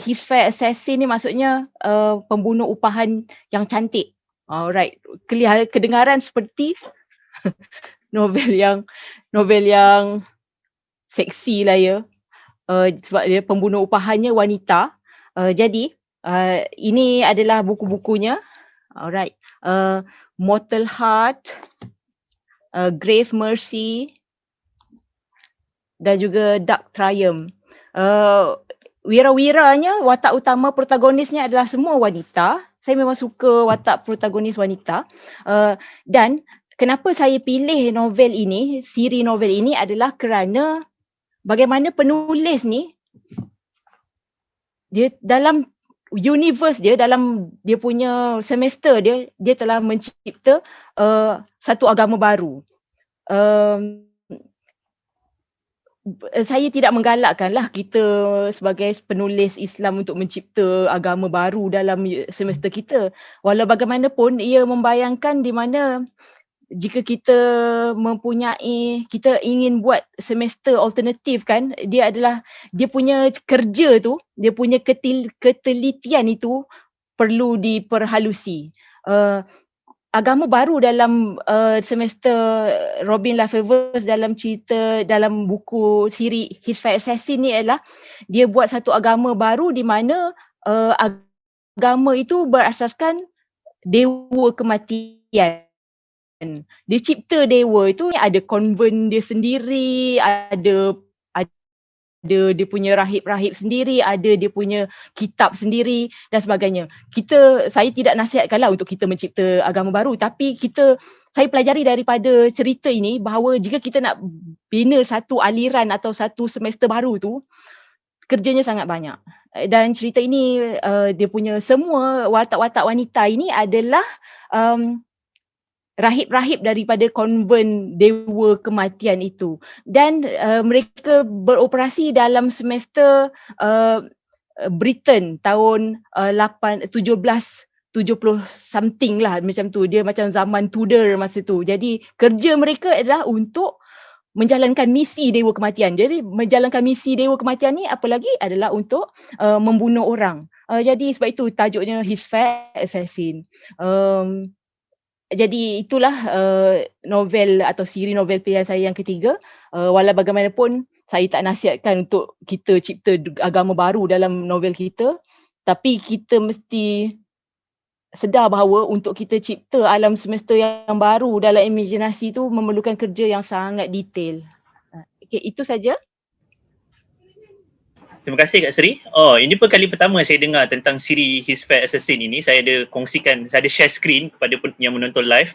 His Fair Assassin ni maksudnya pembunuh upahan yang cantik. Alright, kedengaran seperti novel yang seksi lah ya. Sebab dia pembunuh upahannya wanita. Jadi ini adalah buku-bukunya. Alright. Mortal Heart, Grave Mercy dan juga Dark Triumph. Wira-wiranya, watak utama protagonisnya adalah semua wanita. Saya memang suka watak protagonis wanita. Dan kenapa saya pilih novel ini, siri novel ini adalah kerana bagaimana penulis ni, dia dalam universe dia, dalam dia punya semester dia telah mencipta satu agama baru. Saya tidak menggalakkanlah kita sebagai penulis Islam untuk mencipta agama baru dalam semester kita. Walau bagaimanapun ia membayangkan di mana jika kita ingin buat semester alternatif kan, dia punya kerja tu, dia punya ketelitian itu perlu diperhalusi. Agama baru dalam semester Robin LaFevers dalam buku siri His Fair Assassin ni adalah dia buat satu agama baru di mana agama itu berasaskan dewa kematian. Dia cipta dewa itu ada konvent dia sendiri, ada dia punya rahib-rahib sendiri, ada dia punya kitab sendiri dan sebagainya. Saya tidak nasihatkanlah untuk kita mencipta agama baru, tapi saya pelajari daripada cerita ini bahawa jika kita nak bina satu aliran atau satu semester baru tu, kerjanya sangat banyak. Dan cerita ini dia punya semua watak-watak wanita ini adalah rahib-rahib daripada konvent dewa kematian itu, dan mereka beroperasi dalam semester Britain tahun 1770 something lah, macam tu. Dia macam zaman Tudor masa tu. Jadi kerja mereka adalah untuk menjalankan misi dewa kematian. Jadi menjalankan misi dewa kematian ni apalagi adalah untuk membunuh orang. Jadi sebab itu tajuknya His Fair Assassin. Jadi itulah novel atau siri novel pilihan saya yang ketiga. Walau bagaimanapun saya tak nasihatkan untuk kita cipta agama baru dalam novel kita, tapi kita mesti sedar bahawa untuk kita cipta alam semesta yang baru dalam imajinasi tu memerlukan kerja yang sangat detail. Okay, itu saja.
Terima kasih Kak Sri. Ini pun kali pertama saya dengar tentang siri His Fair Assassin ini. Saya ada kongsikan, saya ada share screen kepada yang menonton live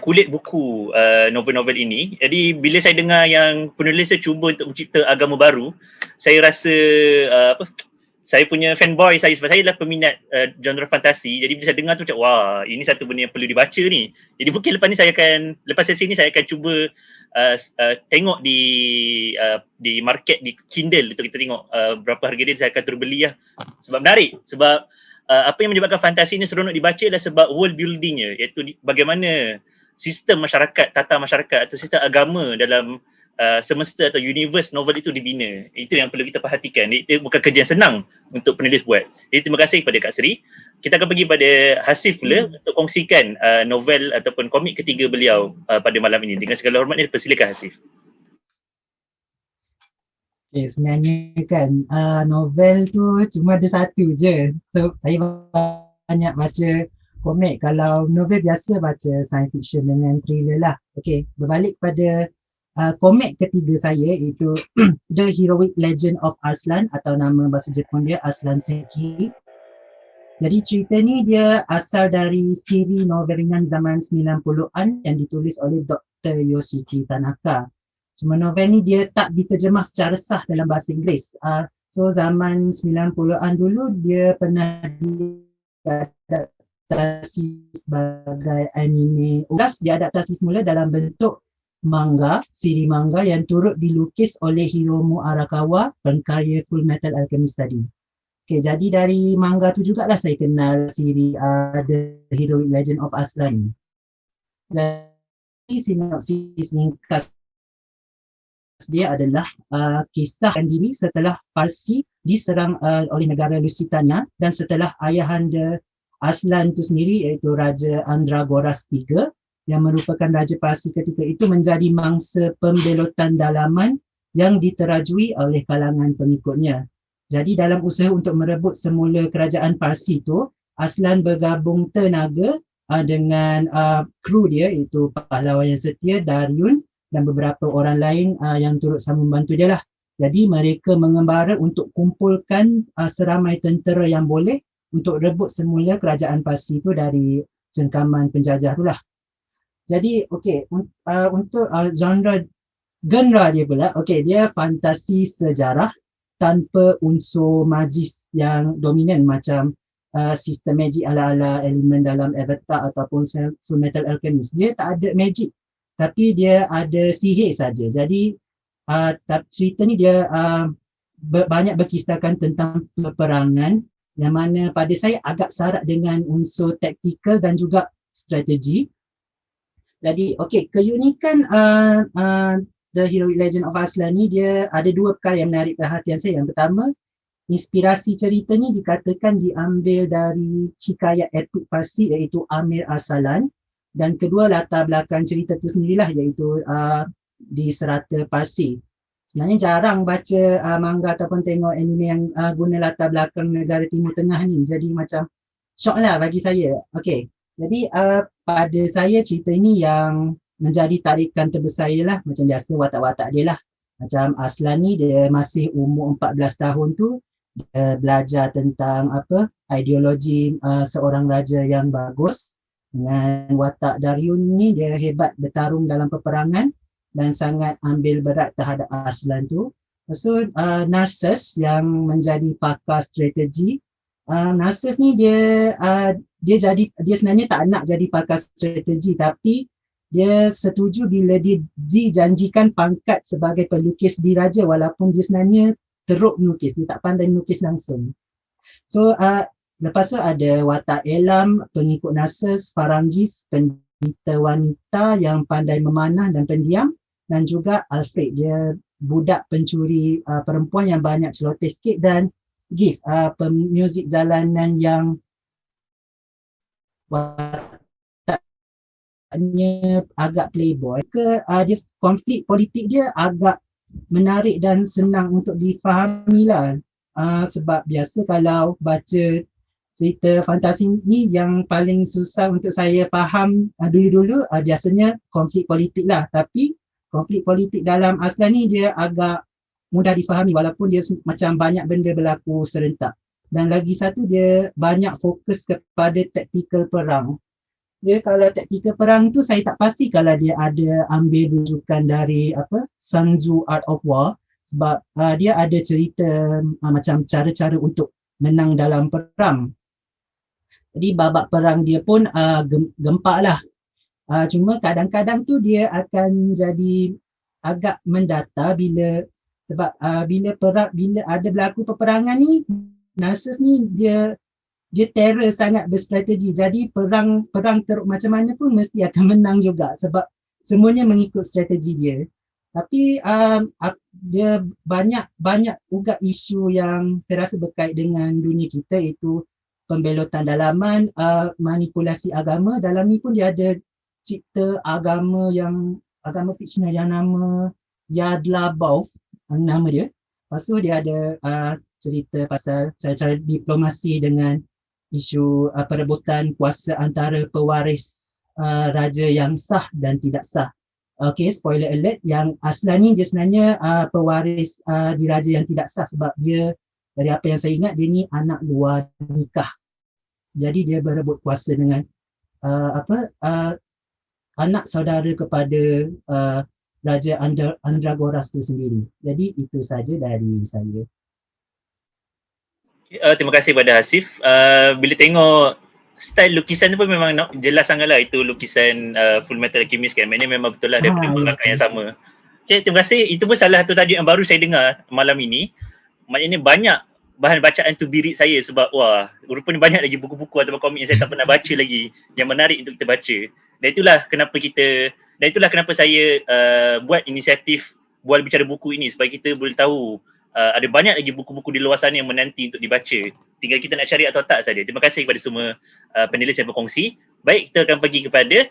kulit buku novel-novel ini. Jadi bila saya dengar yang penulis cuba untuk mencipta agama baru, saya rasa saya punya fanboy saya, sebab saya adalah peminat genre fantasi. Jadi bila saya dengar tu macam wah, ini satu benda yang perlu dibaca ni. Jadi mungkin lepas sesi ni saya akan cuba tengok di market di Kindle untuk kita tengok berapa harga dia, saya akan terbeli lah. Sebab menarik, sebab apa yang menyebabkan fantasi ni seronok dibaca adalah sebab world buildingnya, iaitu bagaimana sistem masyarakat, tata masyarakat atau sistem agama dalam semesta atau universe novel itu dibina. Itu yang perlu kita perhatikan. Itu bukan kerja yang senang untuk penulis buat. Jadi terima kasih kepada Kak Sri. Kita akan pergi pada Hasif pula untuk kongsikan novel ataupun komik ketiga beliau pada malam ini. Dengan segala hormat, persilakan Hasif.
Okay, sebenarnya kan novel tu cuma ada satu je. So saya banyak baca komik. Kalau novel biasa baca science fiction dengan thriller lah. Okay, berbalik pada komik ketiga saya iaitu The Heroic Legend of Arslan, atau nama bahasa Jepun dia Arslan Senki. Jadi cerita ni dia asal dari siri novel ringan zaman 90-an yang ditulis oleh Dr. Yoshiki Tanaka. Cuma novel ni dia tak diterjemah secara sah dalam bahasa Inggeris. So zaman 90-an dulu dia pernah diadaptasi sebagai anime. Dia adaptasi semula dalam bentuk manga, siri manga yang turut dilukis oleh Hiromu Arakawa, penkarya Full Metal Alchemist tadi. Okay, jadi dari manga tu jugalah saya kenal siri The Heroic Legend of Arslan. Jadi sinopsis ringkas dia adalah kisah diri setelah Parsi diserang oleh negara Lusitania, dan setelah ayahanda Arslan itu sendiri iaitu Raja Andragoras III yang merupakan Raja Parsi ketika itu menjadi mangsa pembelotan dalaman yang diterajui oleh kalangan pengikutnya. Jadi dalam usaha untuk merebut semula kerajaan Parsi itu, Arslan bergabung tenaga dengan kru dia iaitu pahlawan yang setia Daryun dan beberapa orang lain yang turut sama membantu dia lah. Jadi mereka mengembara untuk kumpulkan seramai tentera yang boleh untuk rebut semula kerajaan Parsi itu dari cengkaman penjajah itulah. Jadi okey, untuk genre dia pula, okey, dia fantasi sejarah tanpa unsur magis yang dominan macam sistem magic ala-ala elemen dalam Avatar ataupun Full Metal Alchemist. Dia tak ada magic, tapi dia ada sihir saja. Jadi cerita ni dia banyak berkisahkan tentang peperangan yang mana pada saya agak syarat dengan unsur taktikal dan juga strategi. Jadi okey, keunikan The Heroic Legend of Arslan ni dia ada dua perkara yang menarik perhatian saya. Yang pertama, inspirasi cerita ni dikatakan diambil dari hikayat epik Parsi iaitu Amir Arsalan, dan kedua latar belakang cerita tu sendirilah iaitu di serata Parsi. Sebenarnya jarang baca manga ataupun tengok anime yang guna latar belakang negara Timur Tengah ni. Jadi macam shock lah bagi saya. Okey. Jadi pada saya cerita ini yang menjadi tarikan terbesar ialah macam biasa watak-watak dia lah. Macam Arslan ni dia masih umur 14 tahun tu, dia belajar tentang ideologi seorang raja yang bagus. Dengan watak Daryun ni dia hebat bertarung dalam peperangan dan sangat ambil berat terhadap Arslan tu. So Narses yang menjadi pakar strategi. Narses ni dia sebenarnya tak nak jadi pakar strategi, tapi dia setuju bila dijanjikan pangkat sebagai pelukis diraja walaupun dia sebenarnya teruk melukis, dia tak pandai melukis langsung. So lepas tu ada watak Elam, pengikut Narses, Farangis, pendeta wanita yang pandai memanah dan pendiam, dan juga Alfred, dia budak pencuri perempuan yang banyak celoteh sikit, dan Gift, pemuzik jalanan yang wataknya agak playboy. Dia konflik politik dia agak menarik dan senang untuk difahami lah. Sebab biasa kalau baca cerita fantasi ni yang paling susah untuk saya faham dulu-dulu biasanya konflik politik lah. Tapi konflik politik dalam Arslan ni dia agak mudah difahami walaupun dia macam banyak benda berlaku serentak. Dan lagi satu, dia banyak fokus kepada taktikal perang. Dia kalau taktikal perang tu saya tak pasti kalau dia ada ambil rujukan dari Sun Tzu Art of War, sebab dia ada cerita macam cara-cara untuk menang dalam perang. Jadi babak perang dia pun gempak lah. Cuma kadang-kadang tu dia akan jadi agak mendata sebab bila ada berlaku peperangan ni, Narses ni dia terror sangat berstrategi. Jadi perang teruk macam mana pun mesti akan menang juga sebab semuanya mengikut strategi dia. Tapi dia banyak juga isu yang saya rasa berkait dengan dunia kita, iaitu pembelotan dalaman, manipulasi agama. Dalam ni pun dia ada cipta agama fiksional yang nama Yadlabov, nama dia. Lepas tu dia ada cerita pasal cara-cara diplomasi dengan isu perebutan kuasa antara pewaris raja yang sah dan tidak sah. Okay, spoiler alert, yang aslan ni dia sebenarnya pewaris di raja yang tidak sah sebab dia, dari apa yang saya ingat, dia ni anak luar nikah. Jadi dia berebut kuasa dengan anak saudara kepada Raja Andragoras tu sendiri. Jadi itu saja dari saya.
Terima kasih kepada Hasif. Bila tengok style lukisan tu pun memang jelas sangatlah itu lukisan Full Metal Alchemist kan. Maknanya memang betul lah daripada pembangkang yang sama. Okay, terima kasih. Itu pun salah satu tajuk yang baru saya dengar malam ini. Maknanya banyak bahan bacaan to be read saya sebab wah, rupanya banyak lagi buku-buku atau komik yang saya tak pernah baca lagi yang menarik untuk kita baca. Dan itulah kenapa saya buat inisiatif Bual Bicara Buku ini, supaya kita boleh tahu ada banyak lagi buku-buku di luar sana yang menanti untuk dibaca. Tinggal kita nak cari atau tak saja. Terima kasih kepada semua panelis yang berkongsi. Baik, kita akan pergi kepada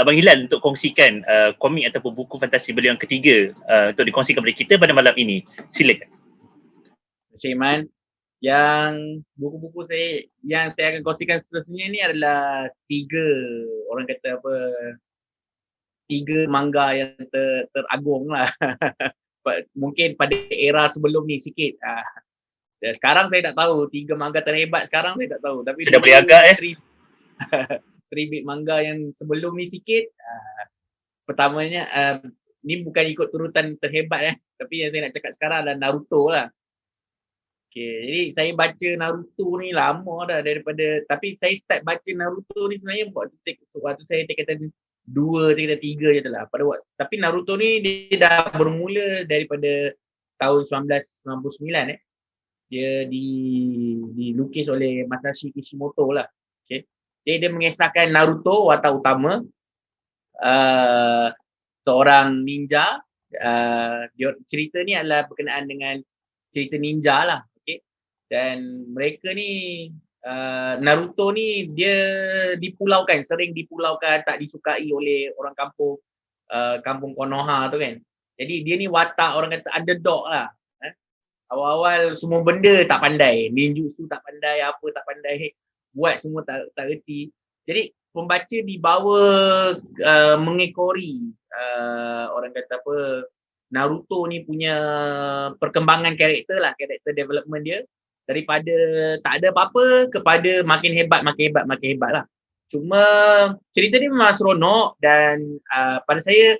Abang Hilal untuk kongsikan komik ataupun buku fantasi beliau yang ketiga untuk dikongsikan kepada kita pada malam ini. Silakan.
Terima kasih, Iman. Yang buku-buku yang saya akan kongsikan seterusnya ni adalah tiga manga yang teragung lah. Mungkin pada era sebelum ni sikit. Dan sekarang saya tak tahu, 3 manga terhebat sekarang saya tak tahu. Tapi
sudah boleh agak
3 bit manga yang sebelum ni sikit. Pertamanya, ni bukan ikut turutan terhebat tapi yang saya nak cakap sekarang adalah Naruto lah. Okay, jadi saya baca Naruto ni lama dah tapi saya start baca Naruto ni sebenarnya waktu saya tingkatan 2, tingkatan 3 je lah pada waktu. Tapi Naruto ni dia dah bermula daripada tahun 1999 Dia dilukis oleh Masashi Kishimoto lah. Okay. Dia mengisahkan Naruto, watak utama, seorang ninja. Cerita ni adalah berkenaan dengan cerita ninja lah. Dan mereka ni Naruto ni dia sering dipulaukan, tak disukai oleh orang kampung Konoha tu kan. Jadi dia ni watak orang kata underdog lah. Awal-awal semua benda tak pandai, ninjutsu tak pandai, apa tak pandai, buat semua tak reti. Jadi pembaca dibawa mengekori orang kata Naruto ni punya perkembangan karakter development dia. Daripada tak ada apa-apa kepada makin hebat lah. Cuma cerita ni memang seronok dan pada saya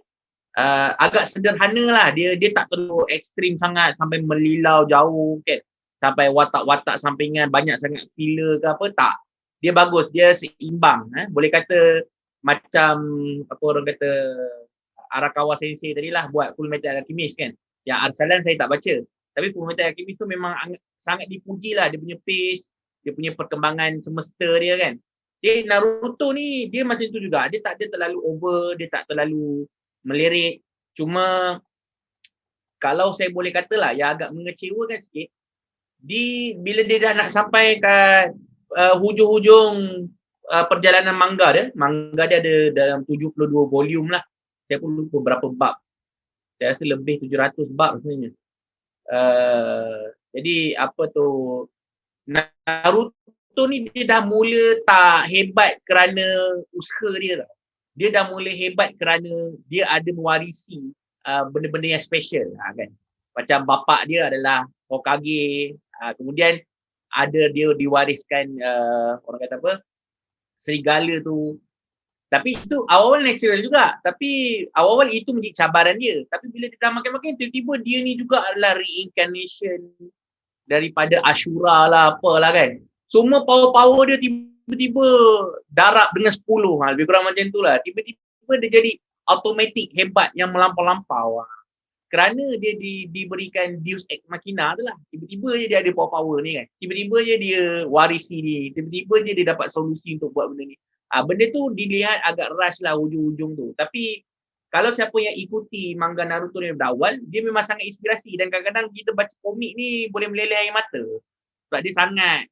agak sederhana lah. Dia tak terlalu ekstrim sangat sampai melilau jauh kan. Sampai watak-watak sampingan banyak sangat filler ke apa, tak. Dia bagus, dia seimbang. Boleh kata macam orang kata Arakawa Sensei tadilah buat Full Metal Alchemist kan. Yang Arsalan saya tak baca. Tapi Full Metal Alchemist tu memang sangat dipuji lah. Dia punya pace, dia punya perkembangan semesta dia kan. Naruto ni dia macam tu juga. Dia tak ada terlalu over, dia tak terlalu melirik. Cuma kalau saya boleh katalah yang agak mengecewakan sikit, bila dia dah nak sampai kat hujung-hujung perjalanan manga dia ada dalam 72 volume lah. Saya pun lupa berapa bab. Saya rasa lebih 700 bab sebenarnya. Jadi Naruto ni dia dah mula tak hebat kerana usaha dia tau. Dia dah mula hebat kerana dia ada mewarisi benda-benda yang special kan. Macam bapak dia adalah Hokage, kemudian ada dia diwariskan orang kata apa, serigala tu. Tapi itu awal-awal natural juga. Tapi awal-awal itu menjadi cabaran dia. Tapi bila dia dah makin-makin, tiba-tiba dia ni juga adalah reincarnation daripada Ashura lah, apalah kan. Semua power-power dia tiba-tiba darab dengan 10. Lebih kurang macam tu lah. Tiba-tiba dia jadi automatic hebat yang melampau-lampau. Kerana dia diberikan Deus Ex Machina tu lah. Tiba-tiba je dia ada power-power ni kan. Tiba-tiba je dia warisi ni. Tiba-tiba je dia dapat solusi untuk buat benda ni. Benda tu dilihat agak rush lah ujung-ujung tu. Tapi kalau siapa yang ikuti manga Naruto ni dari awal, dia memang sangat inspirasi. Dan kadang-kadang kita baca komik ni boleh meleleh air mata. Sebab dia sangat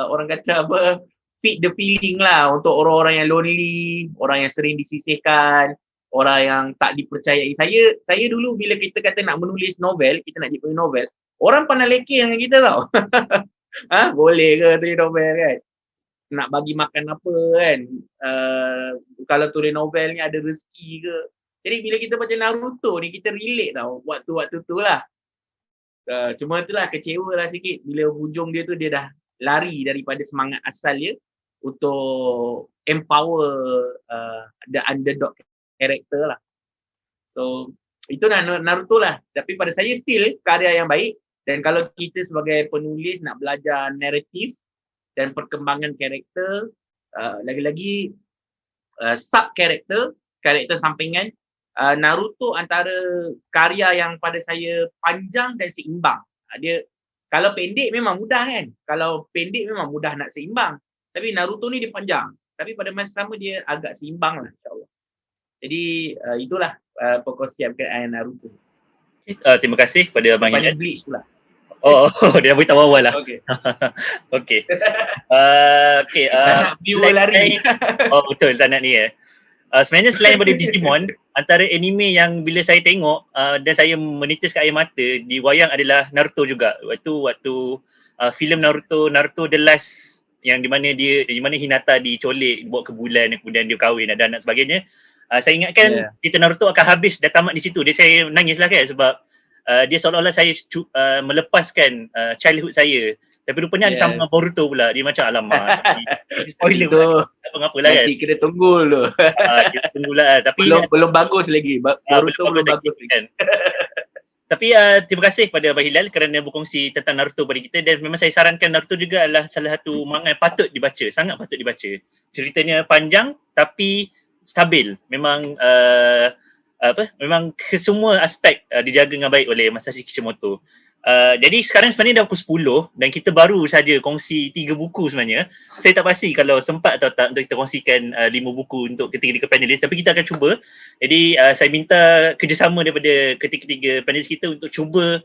orang kata apa, fit the feeling lah untuk orang-orang yang lonely, orang yang sering disisihkan, orang yang tak dipercayai. Saya dulu bila kita kata nak menulis novel, kita nak jadi novel, orang pandang lekeh dengan kita tau. Boleh ke tulis novel kan? Nak bagi makan apa kan, kalau tulis novel ni ada rezeki ke. Jadi bila kita baca Naruto ni, kita relate tau waktu-waktu tu lah. Cuma itulah kecewa lah sikit bila hujung dia tu dia dah lari daripada semangat asal dia untuk empower the underdog character lah. So itu Naruto lah. Tapi pada saya still karya yang baik. Dan kalau kita sebagai penulis nak belajar naratif dan perkembangan karakter, lagi-lagi sub karakter sampingan, Naruto antara karya yang pada saya panjang dan seimbang. Dia kalau pendek memang mudah kan, kalau pendek memang mudah nak seimbang, tapi Naruto ni dia panjang, tapi pada masa sama dia agak seimbang lah, insyaAllah. Jadi itulah perkongsian berkaitan Naruto.
Terima kasih pada Abang Hilal.
Bleach pula.
Oh, dia dah beritahu awal lah.
Okay.
Okay.
Viewer lari.
Betul, tak nak ni sebenarnya selain daripada Digimon, antara anime yang bila saya tengok dan saya menitiskan air mata di wayang adalah Naruto juga. Waktu filem Naruto The Last, yang di mana Hinata dicolik, dibawa ke bulan, kemudian dia kahwin, ada anak sebagainya. Saya ingatkan cerita Naruto akan habis dah tamat di situ. Saya nangis lah kan, sebab dia seolah-olah saya melepaskan childhood saya. Tapi rupanya ada sama dengan Boruto pula. Dia macam alamak. Spoiler pula. Tak apa-apalah kan.
Kita tunggu dulu.
Kita tunggulah. Tapi
belum bagus lagi. Boruto belum bagus lagi. Kan.
Tapi terima kasih kepada Abang Hilal kerana berkongsi tentang Naruto pada kita. Dan memang saya sarankan Naruto juga adalah salah satu manga yang patut dibaca. Sangat patut dibaca. Ceritanya panjang tapi stabil. Memang memang kesemua aspek dijaga dengan baik oleh Masashi Kishimoto. Jadi sekarang sebenarnya dah pukul 10 dan kita baru saja kongsi 3 buku sebenarnya. Saya tak pasti kalau sempat atau tak untuk kita kongsikan 5 buku untuk ketiga-tiga panelis, tapi kita akan cuba. Jadi saya minta kerjasama daripada ketiga-tiga panelis kita untuk cuba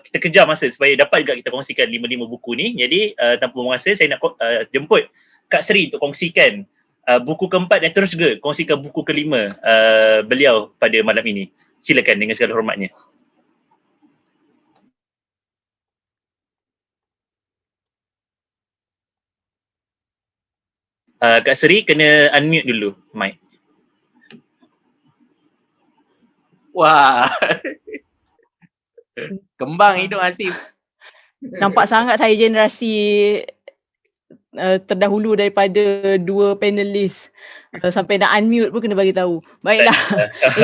kita kejar masa supaya dapat juga kita kongsikan 5 buku ni. Jadi tanpa buang masa, saya nak jemput Kak Sri untuk kongsikan buku keempat dan terus juga kongsikan buku kelima beliau pada malam ini. Silakan dengan segala hormatnya. Kak Seri kena unmute dulu mic.
Wah. Kembang hidup Hasif.
Nampak sangat saya generasi terdahulu daripada dua panelis. Sampai nak unmute pun kena bagi tahu. Baiklah.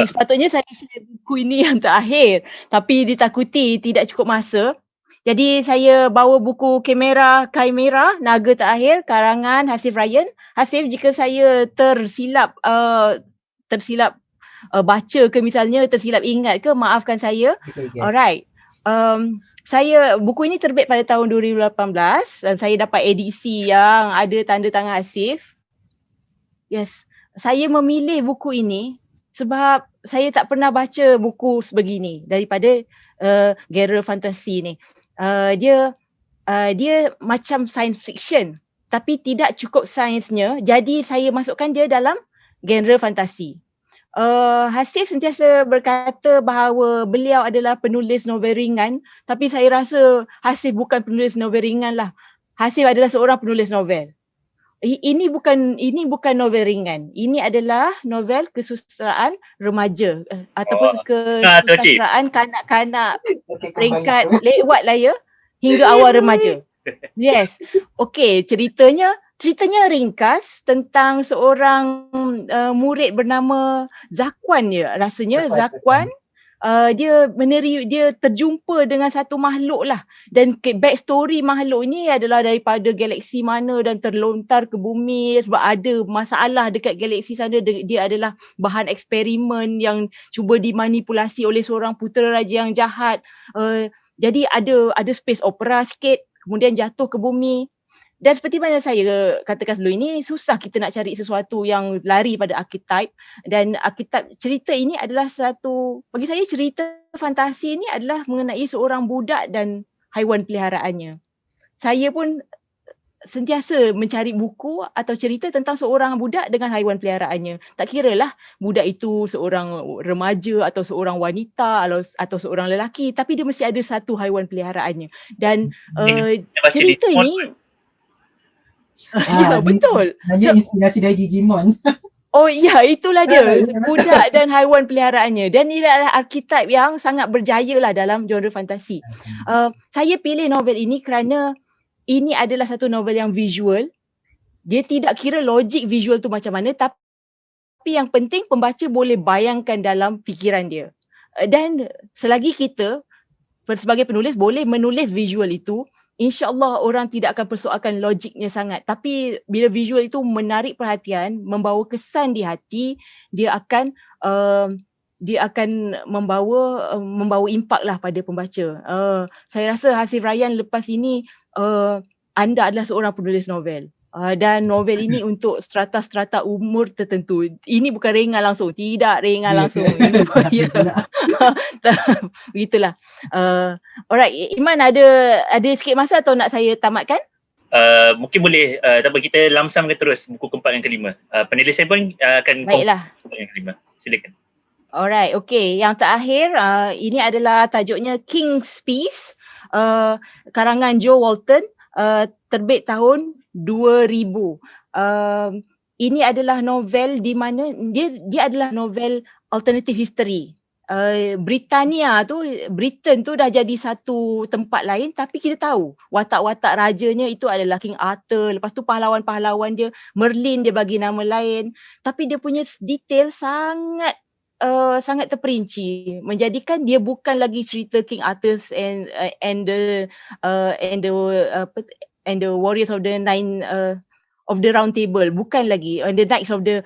Sepatutnya saya share buku ini yang terakhir, tapi ditakuti tidak cukup masa. Jadi saya bawa buku Chimera Naga Terakhir karangan Hasif Ryan. Hasif, jika saya tersilap baca ke misalnya, tersilap ingat ke, maafkan saya. Alright. Buku ini terbit pada tahun 2018 dan saya dapat edisi yang ada tanda tangan Hasif. Yes. Saya memilih buku ini sebab saya tak pernah baca buku sebegini daripada genre fantasi ni. Dia macam science fiction tapi tidak cukup sainsnya, jadi saya masukkan dia dalam genre fantasi. Hasif sentiasa berkata bahawa beliau adalah penulis novel ringan, tapi saya rasa Hasif bukan penulis novel ringan lah. Hasif adalah seorang penulis novel. Ini bukan novel ringan. Ini adalah novel kesusastraan remaja ataupun
tu cik.
kesusastraan kanak-kanak peringkat lewat lah ya hingga awal remaja. Yes. Okey, ceritanya ringkas tentang seorang murid bernama Zakwan ya. Rasanya Zakwan dia terjumpa dengan satu makhluk lah, dan backstory makhluk ini adalah daripada galaksi mana dan terlontar ke bumi sebab ada masalah dekat galaksi sana. Dia adalah bahan eksperimen yang cuba dimanipulasi oleh seorang putera raja yang jahat. Jadi ada space opera sikit, kemudian jatuh ke bumi. Dan seperti mana saya katakan sebelum ini, susah kita nak cari sesuatu yang lari pada archetype, dan archetype cerita ini adalah bagi saya cerita fantasi ini adalah mengenai seorang budak dan haiwan peliharaannya. Saya pun sentiasa mencari buku atau cerita tentang seorang budak dengan haiwan peliharaannya. Tak kiralah budak itu seorang remaja atau seorang wanita atau seorang lelaki, tapi dia mesti ada satu haiwan peliharaannya. Dan cerita ini ya, betul.
Banyak inspirasi dari Digimon.
Oh ya, itulah dia. Budak dan haiwan peliharaannya. Dan ini adalah archetype yang sangat berjaya lah dalam genre fantasi. Saya pilih novel ini kerana ini adalah satu novel yang visual. Dia tidak kira logik visual tu macam mana, tapi yang penting pembaca boleh bayangkan dalam fikiran dia. Dan selagi kita sebagai penulis boleh menulis visual itu, InsyaAllah orang tidak akan persoalkan logiknya sangat. Tapi bila visual itu menarik perhatian, membawa kesan di hati, dia akan membawa impak lah pada pembaca. Saya rasa Hasif Rayyan lepas ini anda adalah seorang penulis novel. Dan novel ini untuk strata-strata umur tertentu. Ini bukan ringan langsung. Tidak ringan langsung. Begitulah. Alright, Iman ada sikit masa atau nak saya tamatkan?
Mungkin boleh, tak apa, kita lamsamkan terus buku keempat dan kelima. Penulis saya pun akan
baiklah.
Keempat dan kelima. Silakan.
Alright, okay. Yang terakhir, ini adalah tajuknya King's Peace, karangan Joe Walton, terbit tahun 2000. Ini adalah novel di mana dia adalah novel alternative history. Britain tu dah jadi satu tempat lain, tapi kita tahu watak-watak rajanya itu adalah King Arthur. Lepas tu pahlawan-pahlawan dia, Merlin dia bagi nama lain, tapi dia punya detail sangat terperinci, menjadikan dia bukan lagi cerita King Arthur and the warriors of the round table, bukan lagi the knights of the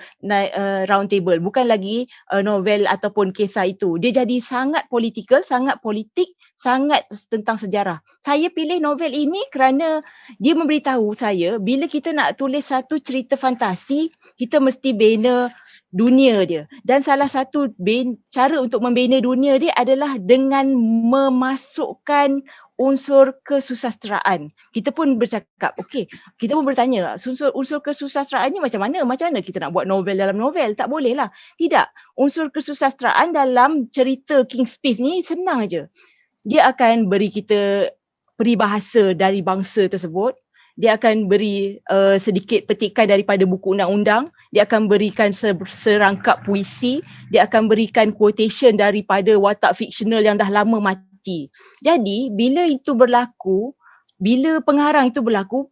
round table, bukan lagi novel ataupun kisah itu. Dia jadi sangat political, sangat politik, sangat tentang sejarah. Saya pilih novel ini kerana dia memberitahu saya bila kita nak tulis satu cerita fantasi, kita mesti bina dunia dia. Dan salah satu cara untuk membina dunia dia adalah dengan memasukkan unsur kesusastraan. Kita pun bercakap, kita pun bertanya, unsur kesusastraan ni macam mana? Macam mana kita nak buat novel dalam novel? Tak boleh lah. Tidak. Unsur kesusastraan dalam cerita King's Peace ni senang je. Dia akan beri kita peribahasa dari bangsa tersebut. Dia akan beri sedikit petikan daripada buku undang-undang. Dia akan berikan serangkap puisi. Dia akan berikan quotation daripada watak fiksional yang dah lama mati. Jadi bila itu berlaku, bila pengarang itu berlaku,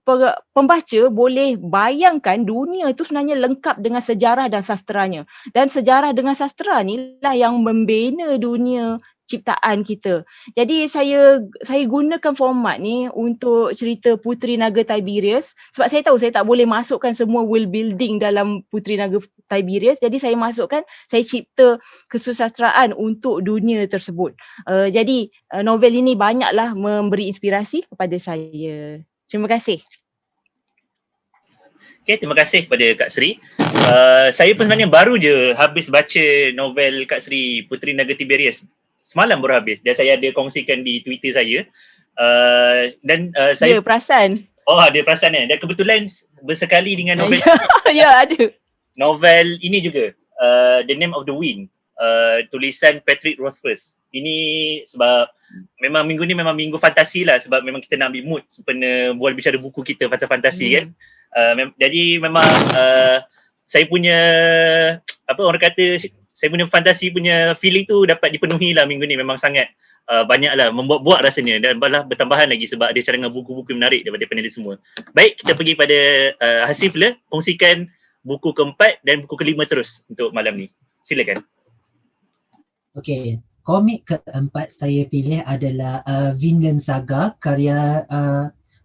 pembaca boleh bayangkan dunia itu sebenarnya lengkap dengan sejarah dan sastranya. Dan sejarah dengan sastra ni lah yang membina dunia ciptaan kita. Jadi saya gunakan format ni untuk cerita Puteri Naga Tiberius sebab saya tahu saya tak boleh masukkan semua world building dalam Puteri Naga Tiberius. Jadi saya cipta kesusastraan untuk dunia tersebut. Jadi novel ini banyaklah memberi inspirasi kepada saya. Terima kasih.
Okay, terima kasih kepada Kak Sri. Saya pun sebenarnya baru je habis baca novel Kak Sri Puteri Naga Tiberius. Semalam baru habis dan saya ada kongsikan di Twitter saya. Saya
perasan.
Oh, ada perasan dan kebetulan bersekali dengan novel.
Ya, ada.
Novel ini juga, The Name of the Wind, tulisan Patrick Rothfuss. Ini sebab memang minggu ni memang minggu fantasi lah, sebab memang kita nak ambil mood sempena bual bicara buku kita fantasi kan. Jadi memang saya punya orang kata, saya punya fantasi punya feeling tu dapat dipenuhi lah minggu ni. Memang sangat banyak lah membuat-buat rasanya, dan malah bertambahan lagi sebab ada cadangan buku-buku menarik daripada penulis semua. Baik, kita pergi pada Hasif lah, kongsikan buku keempat dan buku kelima terus untuk malam ni. Silakan.
Okey, komik keempat saya pilih adalah Vinland Saga karya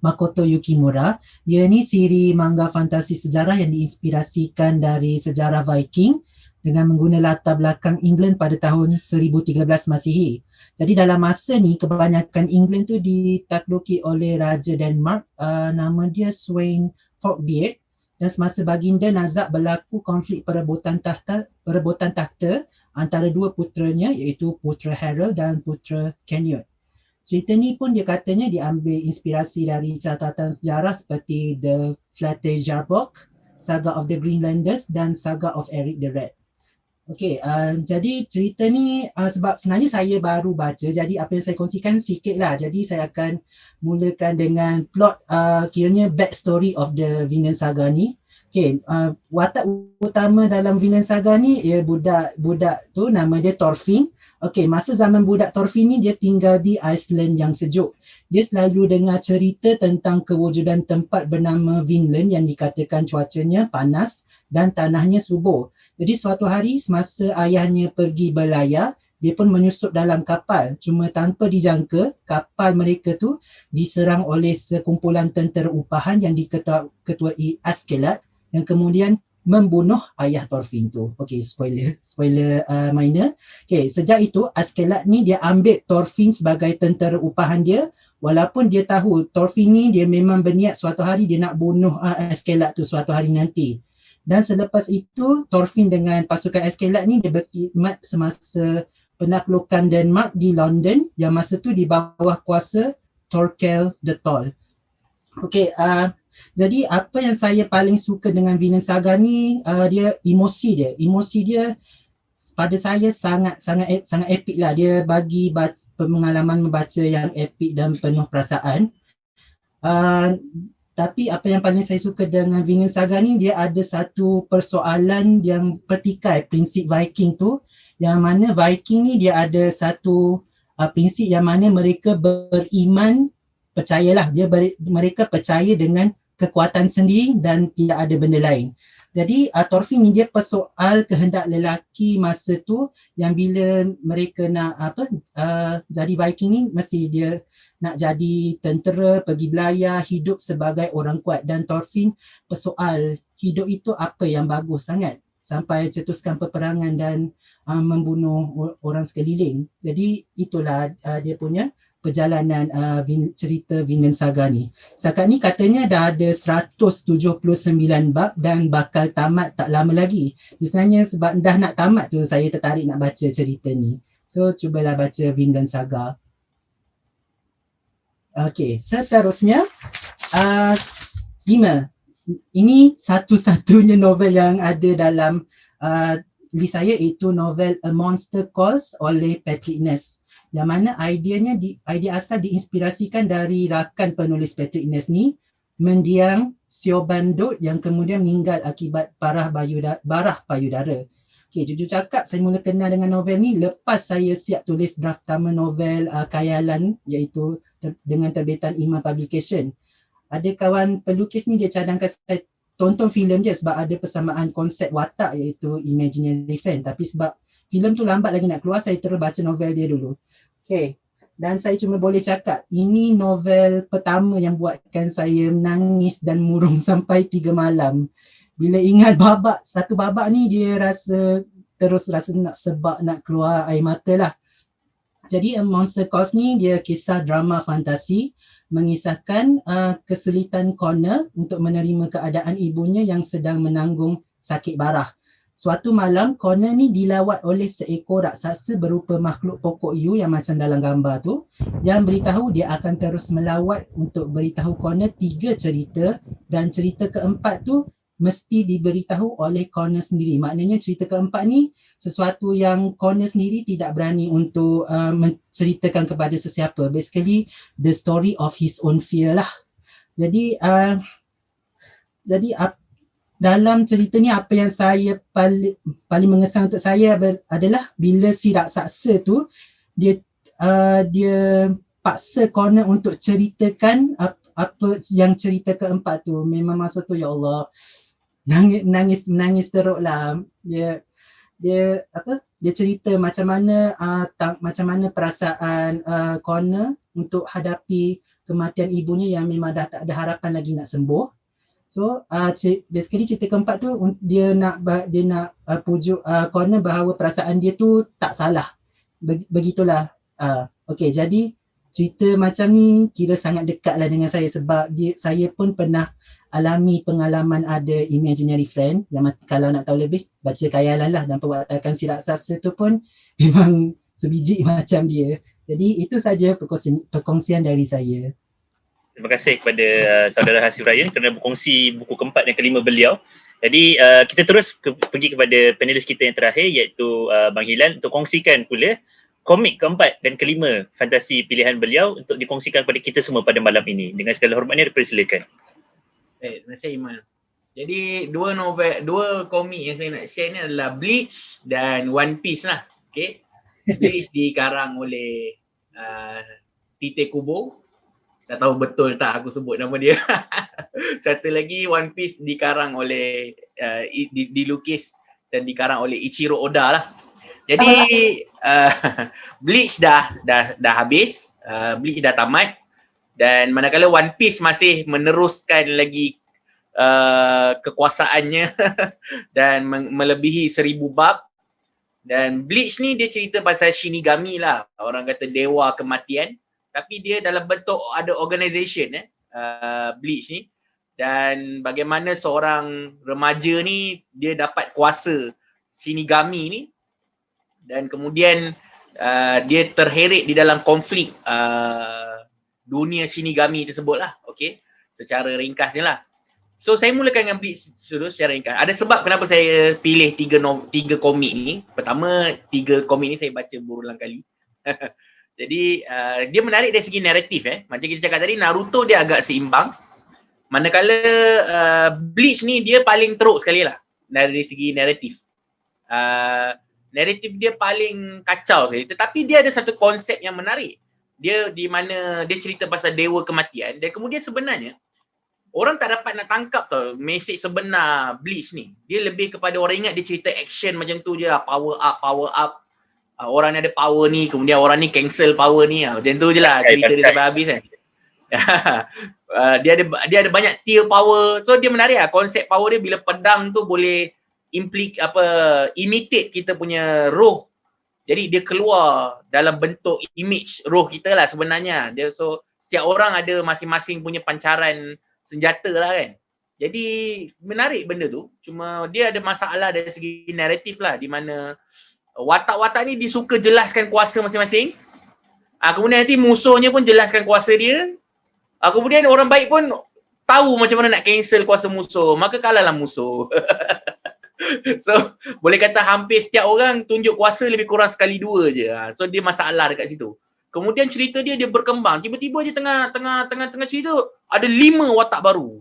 Makoto Yukimura. Dia ni siri manga fantasi sejarah yang diinspirasikan dari sejarah Viking dengan mengguna latar belakang England pada tahun 1013 Masihi. Jadi dalam masa ni kebanyakan England tu ditakluki oleh Raja Denmark, nama dia Sweyn Forkbeard, dan semasa baginda Nazak berlaku konflik perebutan takhta antara dua puteranya iaitu Putera Harold dan Putera Canute. Cerita ni pun dia katanya diambil inspirasi dari catatan sejarah seperti The Flatey Jarbok, Saga of the Greenlanders dan Saga of Eric the Red. Okey, jadi cerita ni sebab sebenarnya saya baru baca, jadi apa yang saya kongsikan sikit lah. Jadi saya akan mulakan dengan plot kiranya backstory of the Vinland Saga ni. Okey, watak utama dalam Vinland Saga ni budak tu nama dia Thorfinn. Okey, masa zaman budak Thorfinn ni dia tinggal di Iceland yang sejuk. Dia selalu dengar cerita tentang kewujudan tempat bernama Vinland yang dikatakan cuacanya panas dan tanahnya subur. Jadi suatu hari semasa ayahnya pergi berlayar, dia pun menyusup dalam kapal. Cuma tanpa dijangka, kapal mereka tu diserang oleh sekumpulan tentera upahan yang diketuai Askeladd yang kemudian membunuh ayah Thorfinn tu. Okey, spoiler minor. Okey, sejak itu Askeladd ni dia ambil Thorfinn sebagai tentera upahan dia, walaupun dia tahu Thorfinn ni dia memang berniat suatu hari dia nak bunuh Askeladd tu suatu hari nanti. Dan selepas itu Thorfinn dengan pasukan Askeladd ni dia berkhidmat semasa penaklukan Denmark di London yang masa tu di bawah kuasa Thorkel the Tall. Okey, jadi apa yang saya paling suka dengan Vinland Saga ni, dia emosi dia pada saya sangat epik lah. Dia bagi pengalaman membaca yang epik dan penuh perasaan. Tapi apa yang paling saya suka dengan Vinland Saga ni, dia ada satu persoalan yang pertikai prinsip Viking tu, yang mana Viking ni dia ada satu prinsip yang mana mereka beriman, mereka percaya dengan kekuatan sendiri dan tidak ada benda lain. Jadi Thorfinn ni dia persoal kehendak lelaki masa tu, yang bila mereka nak jadi Viking ni mesti dia nak jadi tentera, pergi belayar, hidup sebagai orang kuat. Dan Thorfinn persoal hidup itu apa yang bagus sangat sampai cetuskan peperangan dan membunuh orang sekeliling. Jadi itulah dia punya perjalanan cerita Vinland Saga ni. Setakat ni katanya dah ada 179 bab dan bakal tamat tak lama lagi. Sebenarnya sebab dah nak tamat tu saya tertarik nak baca cerita ni. So cubalah baca Vinland Saga. Okey, seterusnya 5. Ini satu-satunya novel yang ada dalam list saya, iaitu novel A Monster Calls oleh Patrick Ness. Yang mana idea asal diinspirasikan dari rakan penulis Patrick Ness ni, mendiang Siobhan Dode yang kemudian meninggal akibat barah payudara. Okay, jujur cakap saya mula kenal dengan novel ni lepas saya siap tulis draft pertama novel khayalan iaitu dengan terbitan Iman Publication. Ada kawan pelukis ni dia cadangkan saya tonton filem dia sebab ada persamaan konsep watak iaitu Imaginary Friend, tapi sebab filem tu lambat lagi nak keluar, saya terus baca novel dia dulu. Okay, dan saya cuma boleh cakap ini novel pertama yang buatkan saya menangis dan murung sampai 3 malam. Bila ingat satu babak ni dia terus rasa nak sebab nak keluar air mata lah. Jadi A Monster Calls ni dia kisah drama fantasi mengisahkan kesulitan Connor untuk menerima keadaan ibunya yang sedang menanggung sakit barah. Suatu malam Connor ni dilawat oleh seekor raksasa berupa makhluk pokok hiu yang macam dalam gambar tu, yang beritahu dia akan terus melawat untuk beritahu Connor 3 cerita, dan cerita keempat tu mesti diberitahu oleh Connor sendiri. Maknanya cerita keempat ni sesuatu yang Connor sendiri tidak berani untuk menceritakan kepada sesiapa. Basically the story of his own fear lah. Jadi jadi dalam cerita ni apa yang saya paling mengesan untuk saya adalah bila si raksasa tu dia paksa Connor untuk ceritakan apa yang cerita keempat tu. Memang masa tu ya Allah menangis teruk lah. Dia cerita macam mana perasaan Connor untuk hadapi kematian ibunya yang memang dah tak ada harapan lagi nak sembuh. So basically cerita keempat tu dia nak pujuk Connor bahawa perasaan dia tu tak salah. Begitulah. Okay, jadi cerita macam ni kira sangat dekat lah dengan saya sebab saya pun pernah alami pengalaman ada imaginary friend yang kalau nak tahu lebih baca khayalan lah, dan perwatakan si raksasa tu pun memang sebiji macam dia. Jadi itu saja perkongsian dari saya.
Terima kasih kepada saudara Hasif Ryan kerana berkongsi buku keempat dan kelima beliau. Jadi kita terus pergi kepada panelis kita yang terakhir iaitu Bang Hilan untuk kongsikan pula komik keempat dan kelima fantasi pilihan beliau untuk dikongsikan kepada kita semua pada malam ini. Dengan segala hormatnya, dipersilakan.
Terima kasih Iman. Jadi dua komik yang saya nak share ni adalah Bleach dan One Piece lah. Okay. Bleach dikarang oleh Tite Kubo. Tak tahu betul tak aku sebut nama dia. Satu lagi One Piece dikarang oleh dilukis dan dikarang oleh Ichiro Oda lah. Jadi Bleach dah habis, Bleach dah tamat, dan manakala One Piece masih meneruskan lagi kekuasaannya dan melebihi 1000 bab. Dan Bleach ni dia cerita pasal Shinigami lah, orang kata dewa kematian, tapi dia dalam bentuk ada organisation Bleach ni, dan bagaimana seorang remaja ni dia dapat kuasa Shinigami ni, dan kemudian dia terheret di dalam konflik dunia Shinigami tersebut lah. Okay, secara ringkasnya lah. So saya mulakan dengan Bleach dulu secara ringkas. Ada sebab kenapa saya pilih tiga komik ni. Pertama, 3 komik ni saya baca berulang kali. Jadi dia menarik dari segi naratif. Macam kita cakap tadi, Naruto dia agak seimbang. Manakala Bleach ni dia paling teruk sekali lah dari segi naratif. Naratif dia paling kacau sekali. Tetapi dia ada satu konsep yang menarik. Dia di mana dia cerita pasal dewa kematian, dan kemudian sebenarnya orang tak dapat nak tangkap tau mesej sebenar Bleach ni. Dia lebih kepada orang ingat dia cerita action macam tu je lah. Power up. Orang ni ada power ni, kemudian orang ni cancel power ni. Macam tu je lah cerita dia sampai habis kan. Dia ada banyak tier power. So dia menarik lah. Konsep power dia bila pedang tu boleh imitate kita punya roh. Jadi dia keluar dalam bentuk image roh kita lah sebenarnya. So setiap orang ada masing-masing punya pancaran senjata lah kan. Jadi menarik benda tu. Cuma dia ada masalah dari segi naratif lah, di mana watak-watak ni dia suka jelaskan kuasa masing-masing. Kemudian nanti musuhnya pun jelaskan kuasa dia. Kemudian orang baik pun tahu macam mana nak cancel kuasa musuh. Maka kalahlah musuh. So boleh kata hampir setiap orang tunjuk kuasa lebih kurang sekali dua je. So dia masalah dekat situ. Kemudian cerita dia berkembang. Tiba-tiba je tengah cerita ada 5 watak baru.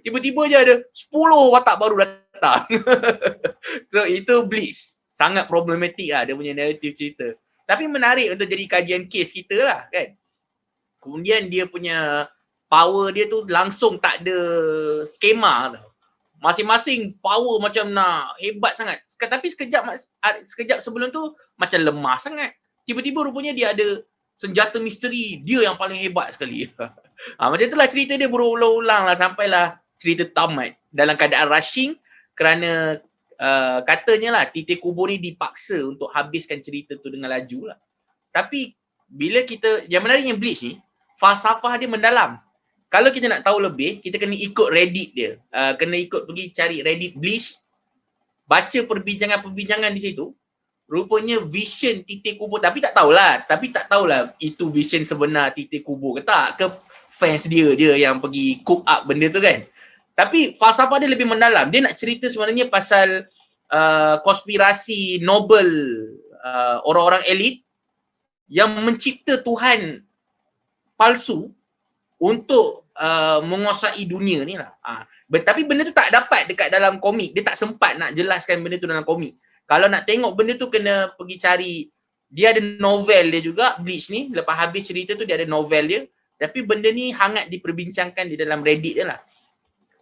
Tiba-tiba je ada 10 watak baru datang. So itu Bleach. Sangat problematik lah dia punya naratif cerita. Tapi menarik untuk jadi kajian kes kita lah kan. Kemudian dia punya power dia tu langsung tak ada skema tau. Masing-masing power macam nak hebat sangat. Tapi sekejap sebelum tu macam lemah sangat. Tiba-tiba rupanya dia ada senjata misteri. Dia yang paling hebat sekali. Macam itulah cerita dia berulang-ulang lah sampailah cerita tamat. Dalam keadaan rushing kerana katanya lah Tite Kubo ni dipaksa untuk habiskan cerita tu dengan laju lah. Tapi bila yang menariknya Bleach ni, falsafah dia mendalam. Kalau kita nak tahu lebih, kita kena ikut Reddit dia. Kena pergi cari Reddit Bleach. Baca perbincangan-perbincangan di situ. Rupanya vision Tite Kubo, tapi tak tahulah itu vision sebenar Tite Kubo ke tak, ke fans dia je yang pergi cook up benda tu kan. Tapi falsafah dia lebih mendalam. Dia nak cerita sebenarnya pasal konspirasi Nobel, orang-orang elit yang mencipta Tuhan palsu untuk menguasai dunia ni lah. Tapi benda tu tak dapat dekat dalam komik. Dia tak sempat nak jelaskan benda tu dalam komik. Kalau nak tengok benda tu kena pergi cari. Dia ada novel dia juga, Bleach ni. Lepas habis cerita tu dia ada novel dia. Tapi benda ni hangat diperbincangkan di dalam Reddit dia lah.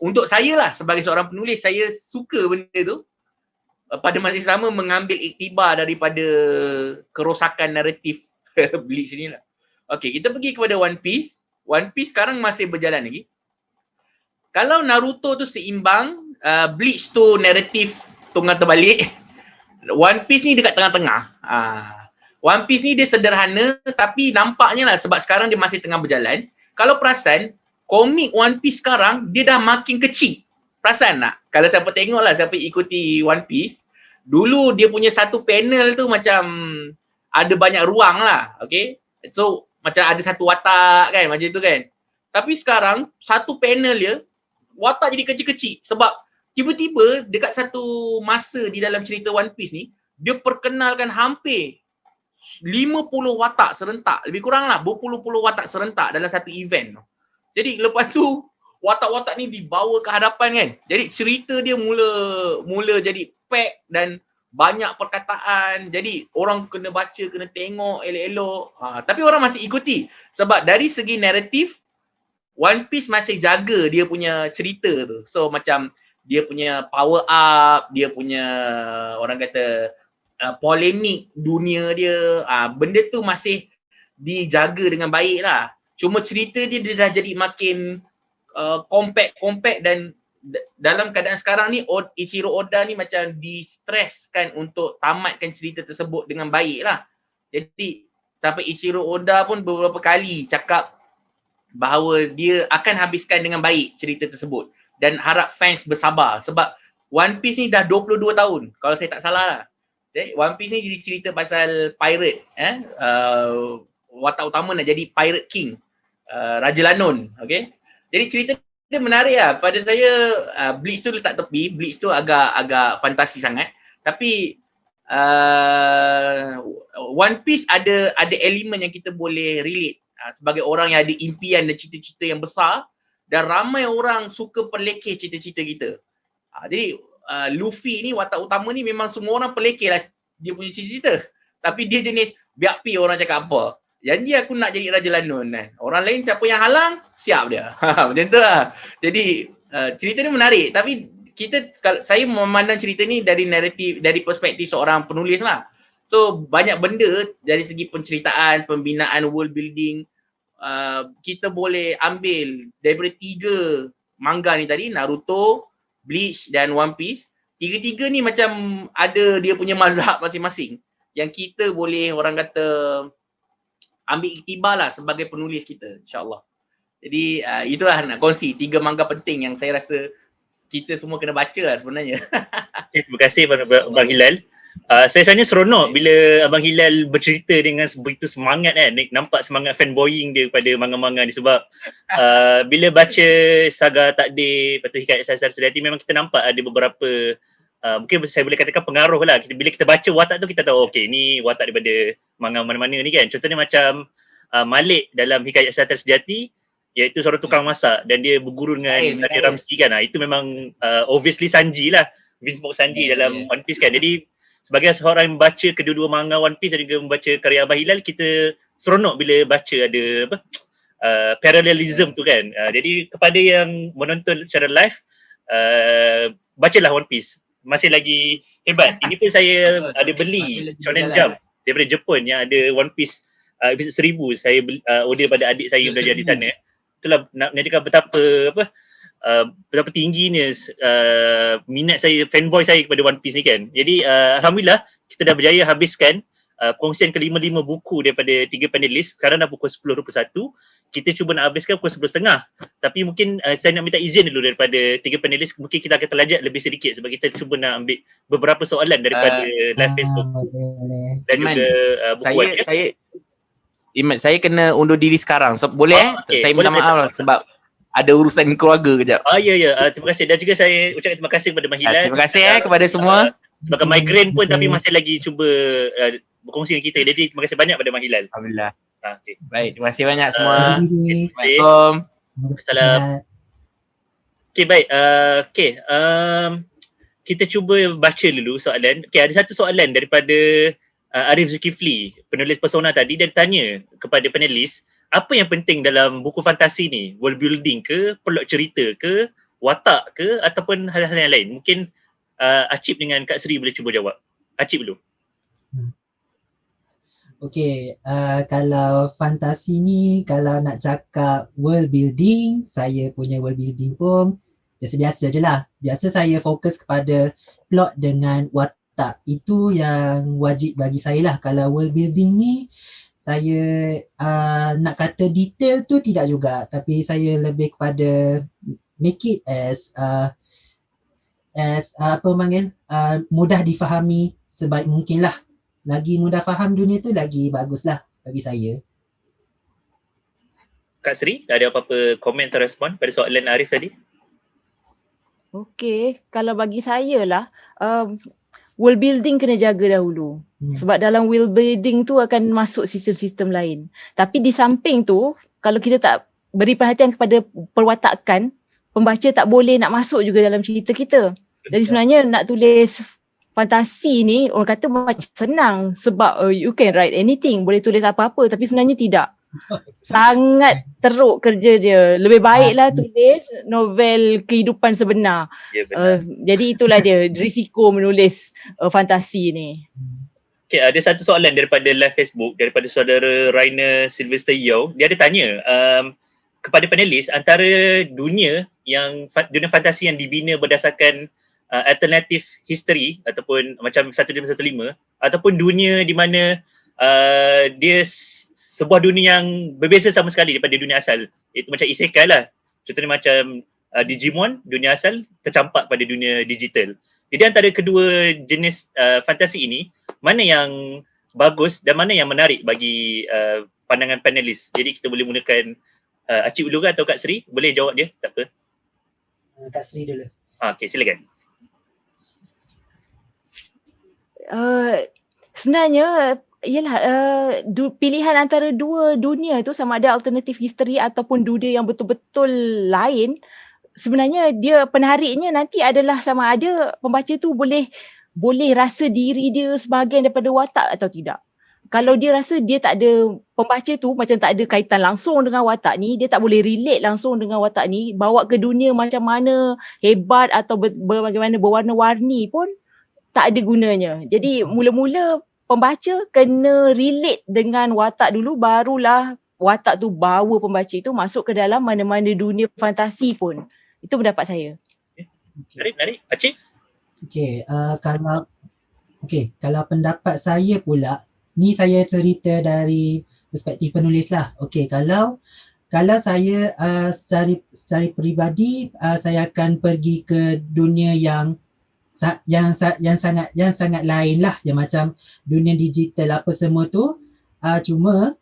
Untuk saya lah, sebagai seorang penulis, saya suka benda tu. Pada masa yang sama mengambil iktibar daripada kerosakan naratif Bleach ni lah. Okay, kita pergi kepada One Piece. One Piece sekarang masih berjalan lagi. Kalau Naruto tu seimbang, Bleach tu naratif tunggal terbalik. One Piece ni dekat tengah-tengah. One Piece ni dia sederhana tapi nampaknya lah sebab sekarang dia masih tengah berjalan. Kalau perasan, komik One Piece sekarang dia dah makin kecil. Perasan tak? Kalau siapa tengok lah, siapa ikuti One Piece, dulu dia punya satu panel tu macam ada banyak ruang lah. Okay? So, macam ada satu watak kan, macam tu kan. Tapi sekarang, satu panel dia, watak jadi kecil-kecil. Sebab tiba-tiba dekat satu masa di dalam cerita One Piece ni, dia perkenalkan hampir 50 watak serentak. Lebih kurang lah, berpuluh-puluh watak serentak dalam satu event. Jadi lepas tu, watak-watak ni dibawa ke hadapan kan. Jadi cerita dia mula jadi pack dan banyak perkataan. Jadi orang kena baca, kena tengok elok-elok. Tapi orang masih ikuti. Sebab dari segi naratif, One Piece masih jaga dia punya cerita tu. So macam dia punya power up, dia punya orang kata polemik dunia dia. Benda tu masih dijaga dengan baik lah. Cuma cerita dia dah jadi makin compact dan dalam keadaan sekarang ni Ichiro Oda ni macam di-stresskan untuk tamatkan cerita tersebut dengan baik lah. Jadi sampai Ichiro Oda pun beberapa kali cakap bahawa dia akan habiskan dengan baik cerita tersebut dan harap fans bersabar sebab One Piece ni dah 22 tahun kalau saya tak salah lah. Jadi One Piece ni jadi cerita pasal pirate, watak utama nak jadi Pirate King, Raja Lanon, okay? Jadi cerita dia menarik lah. Pada saya Bleach tu letak tepi. Bleach tu agak fantasi sangat. Tapi One Piece ada elemen yang kita boleh relate. Sebagai orang yang ada impian dan cita-cita yang besar dan ramai orang suka perlekeh cita-cita kita. Jadi Luffy ni watak utama ni memang semua orang perlekeh lah dia punya cita-cita. Tapi dia jenis biar pi orang cakap apa. Janji aku nak jadi Raja Lanon kan. Orang lain siapa yang halang, siap dia. Macam tu lah. Jadi cerita ni menarik. Tapi saya memandang cerita ni dari naratif, dari perspektif seorang penulis lah. So banyak benda dari segi penceritaan, pembinaan, world building, kita boleh ambil daripada 3 manga ni tadi, Naruto, Bleach dan One Piece. 3-3 ni macam ada dia punya mazhab masing-masing. Yang kita boleh orang kata ambil iktibar lah sebagai penulis kita, insyaAllah. Jadi itulah nak kongsi 3 manga penting yang saya rasa kita semua kena baca lah sebenarnya.
Terima kasih Abang Hilal. Saya sebenarnya seronok bila Abang Hilal bercerita dengan begitu semangat kan. Nampak semangat fanboying dia pada manga-manga ni sebab bila baca Saga Takdir, Patuh Hikayat Sasar Sejati, memang kita nampak ada beberapa mungkin saya boleh katakan pengaruh lah. Bila kita baca watak tu kita tahu okey ni watak daripada manga mana-mana ni kan. Contohnya macam Malik dalam Hikayat Sasar Sejati, iaitu seorang tukang masak dan dia berguru dengan Nadia Ramsi kan. Itu memang obviously Sanji lah. Vince Vaughn Sanji dalam One Piece kan. Jadi sebagai seorang yang membaca kedua-dua manga One Piece dan juga membaca karya Abang Hilal, kita seronok bila baca ada parallelism tu kan. Jadi kepada yang menonton secara live, bacalah One Piece. Masih lagi hebat. Ini pun saya ada beli Shonen Jump daripada Jepun yang ada One Piece episode 1000. Saya order pada adik saya yang belajar di sana. Itulah nak menunjukkan betapa tingginya minat saya, fanboy saya kepada One Piece ni kan. Jadi alhamdulillah kita dah berjaya habiskan perkongsian ke-5 buku daripada 3 panelis. Sekarang dah pukul 10.21. Kita cuba nak habiskan pukul 11.30. Tapi mungkin saya nak minta izin dulu daripada 3 panelis. Mungkin kita akan terlajak lebih sedikit sebab kita cuba nak ambil beberapa soalan daripada live Facebook dan juga buku
saya kena undur diri sekarang. So boleh
okay.
Saya minta maaf lah sebab ada urusan keluarga kejap.
Terima kasih. Dan juga saya ucapkan terima kasih kepada Mahilal.
Terima kasih kepada semua.
Sebagai migraine pun tapi masih lagi cuba berkongsi dengan kita. Jadi terima kasih banyak pada Mahilal.
Alhamdulillah.
Okay.
Baik, terima kasih banyak semua.
Terima kasih.
Assalamualaikum.
Salam.
Sihat.
Okay, baik. Kita cuba baca dulu soalan. Okay, ada satu soalan daripada Arif Zulkifli, penulis Persona tadi. Dia tanya kepada panelis, apa yang penting dalam buku fantasi ni? World building ke, plot cerita ke, watak ke, ataupun hal-hal yang lain? Mungkin Acip dengan Kak Sri boleh cuba jawab. Acip dulu.
Okey, kalau fantasi ni, kalau nak cakap world building, saya punya world building pun biasa-biasa je lah. Biasa saya fokus kepada plot dengan watak. Itu yang wajib bagi saya lah. Kalau world building ni, saya nak kata detail tu tidak juga. Tapi saya lebih kepada make it as mudah difahami sebaik mungkin lah. Lagi mudah faham dunia tu lagi bagus lah bagi saya.
Kak Sri, ada apa-apa komen atau respon pada soalan Arif tadi?
Okey, kalau bagi saya lah, world building kena jaga dahulu. Sebab dalam world building tu akan masuk sistem-sistem lain. Tapi di samping tu, kalau kita tak beri perhatian kepada perwatakan, pembaca tak boleh nak masuk juga dalam cerita kita. Jadi sebenarnya nak tulis fantasi ni orang kata macam senang sebab you can write anything, boleh tulis apa-apa, tapi sebenarnya tidak. Sangat teruk kerja dia. Lebih baiklah tulis novel kehidupan sebenar.
Ya, benar.
Jadi itulah dia risiko menulis fantasi ni.
Okay, ada satu soalan daripada live Facebook daripada saudara Rainer Sylvester Yeo. Dia ada tanya kepada panelis, antara dunia dunia fantasi yang dibina berdasarkan alternative history ataupun macam 1515 ataupun dunia di mana dia sebuah dunia yang berbeza sama sekali daripada dunia asal. Itu macam isekai lah. Contohnya macam Digimon, dunia asal tercampak pada dunia digital. Jadi antara kedua jenis fantasi ini, mana yang bagus dan mana yang menarik bagi pandangan panelis? Jadi kita boleh mulakan Acip dulu ke atau Kak Sri? Boleh jawab dia, tak apa.
Kak Sri dulu.
Okay, silakan.
Sebenarnya ialah pilihan antara dua dunia tu, sama ada alternative history ataupun dunia yang betul-betul lain, sebenarnya dia penariknya nanti adalah sama ada pembaca tu boleh rasa diri dia sebahagian daripada watak atau tidak. Kalau dia rasa dia tak ada, pembaca tu macam tak ada kaitan langsung dengan watak ni, dia tak boleh relate langsung dengan watak ni, bawa ke dunia macam mana hebat atau bagaimana berwarna-warni pun tak ada gunanya. Jadi mula-mula pembaca kena relate dengan watak dulu, barulah watak tu bawa pembaca itu masuk ke dalam mana-mana dunia fantasi pun. Itu pendapat saya.
Menarik. Acip?
Kalau pendapat saya pula, ni saya cerita dari perspektif penulis lah. Kalau saya secara peribadi, saya akan pergi ke dunia yang sangat lain lah, yang macam dunia digital apa semua tu. Cuma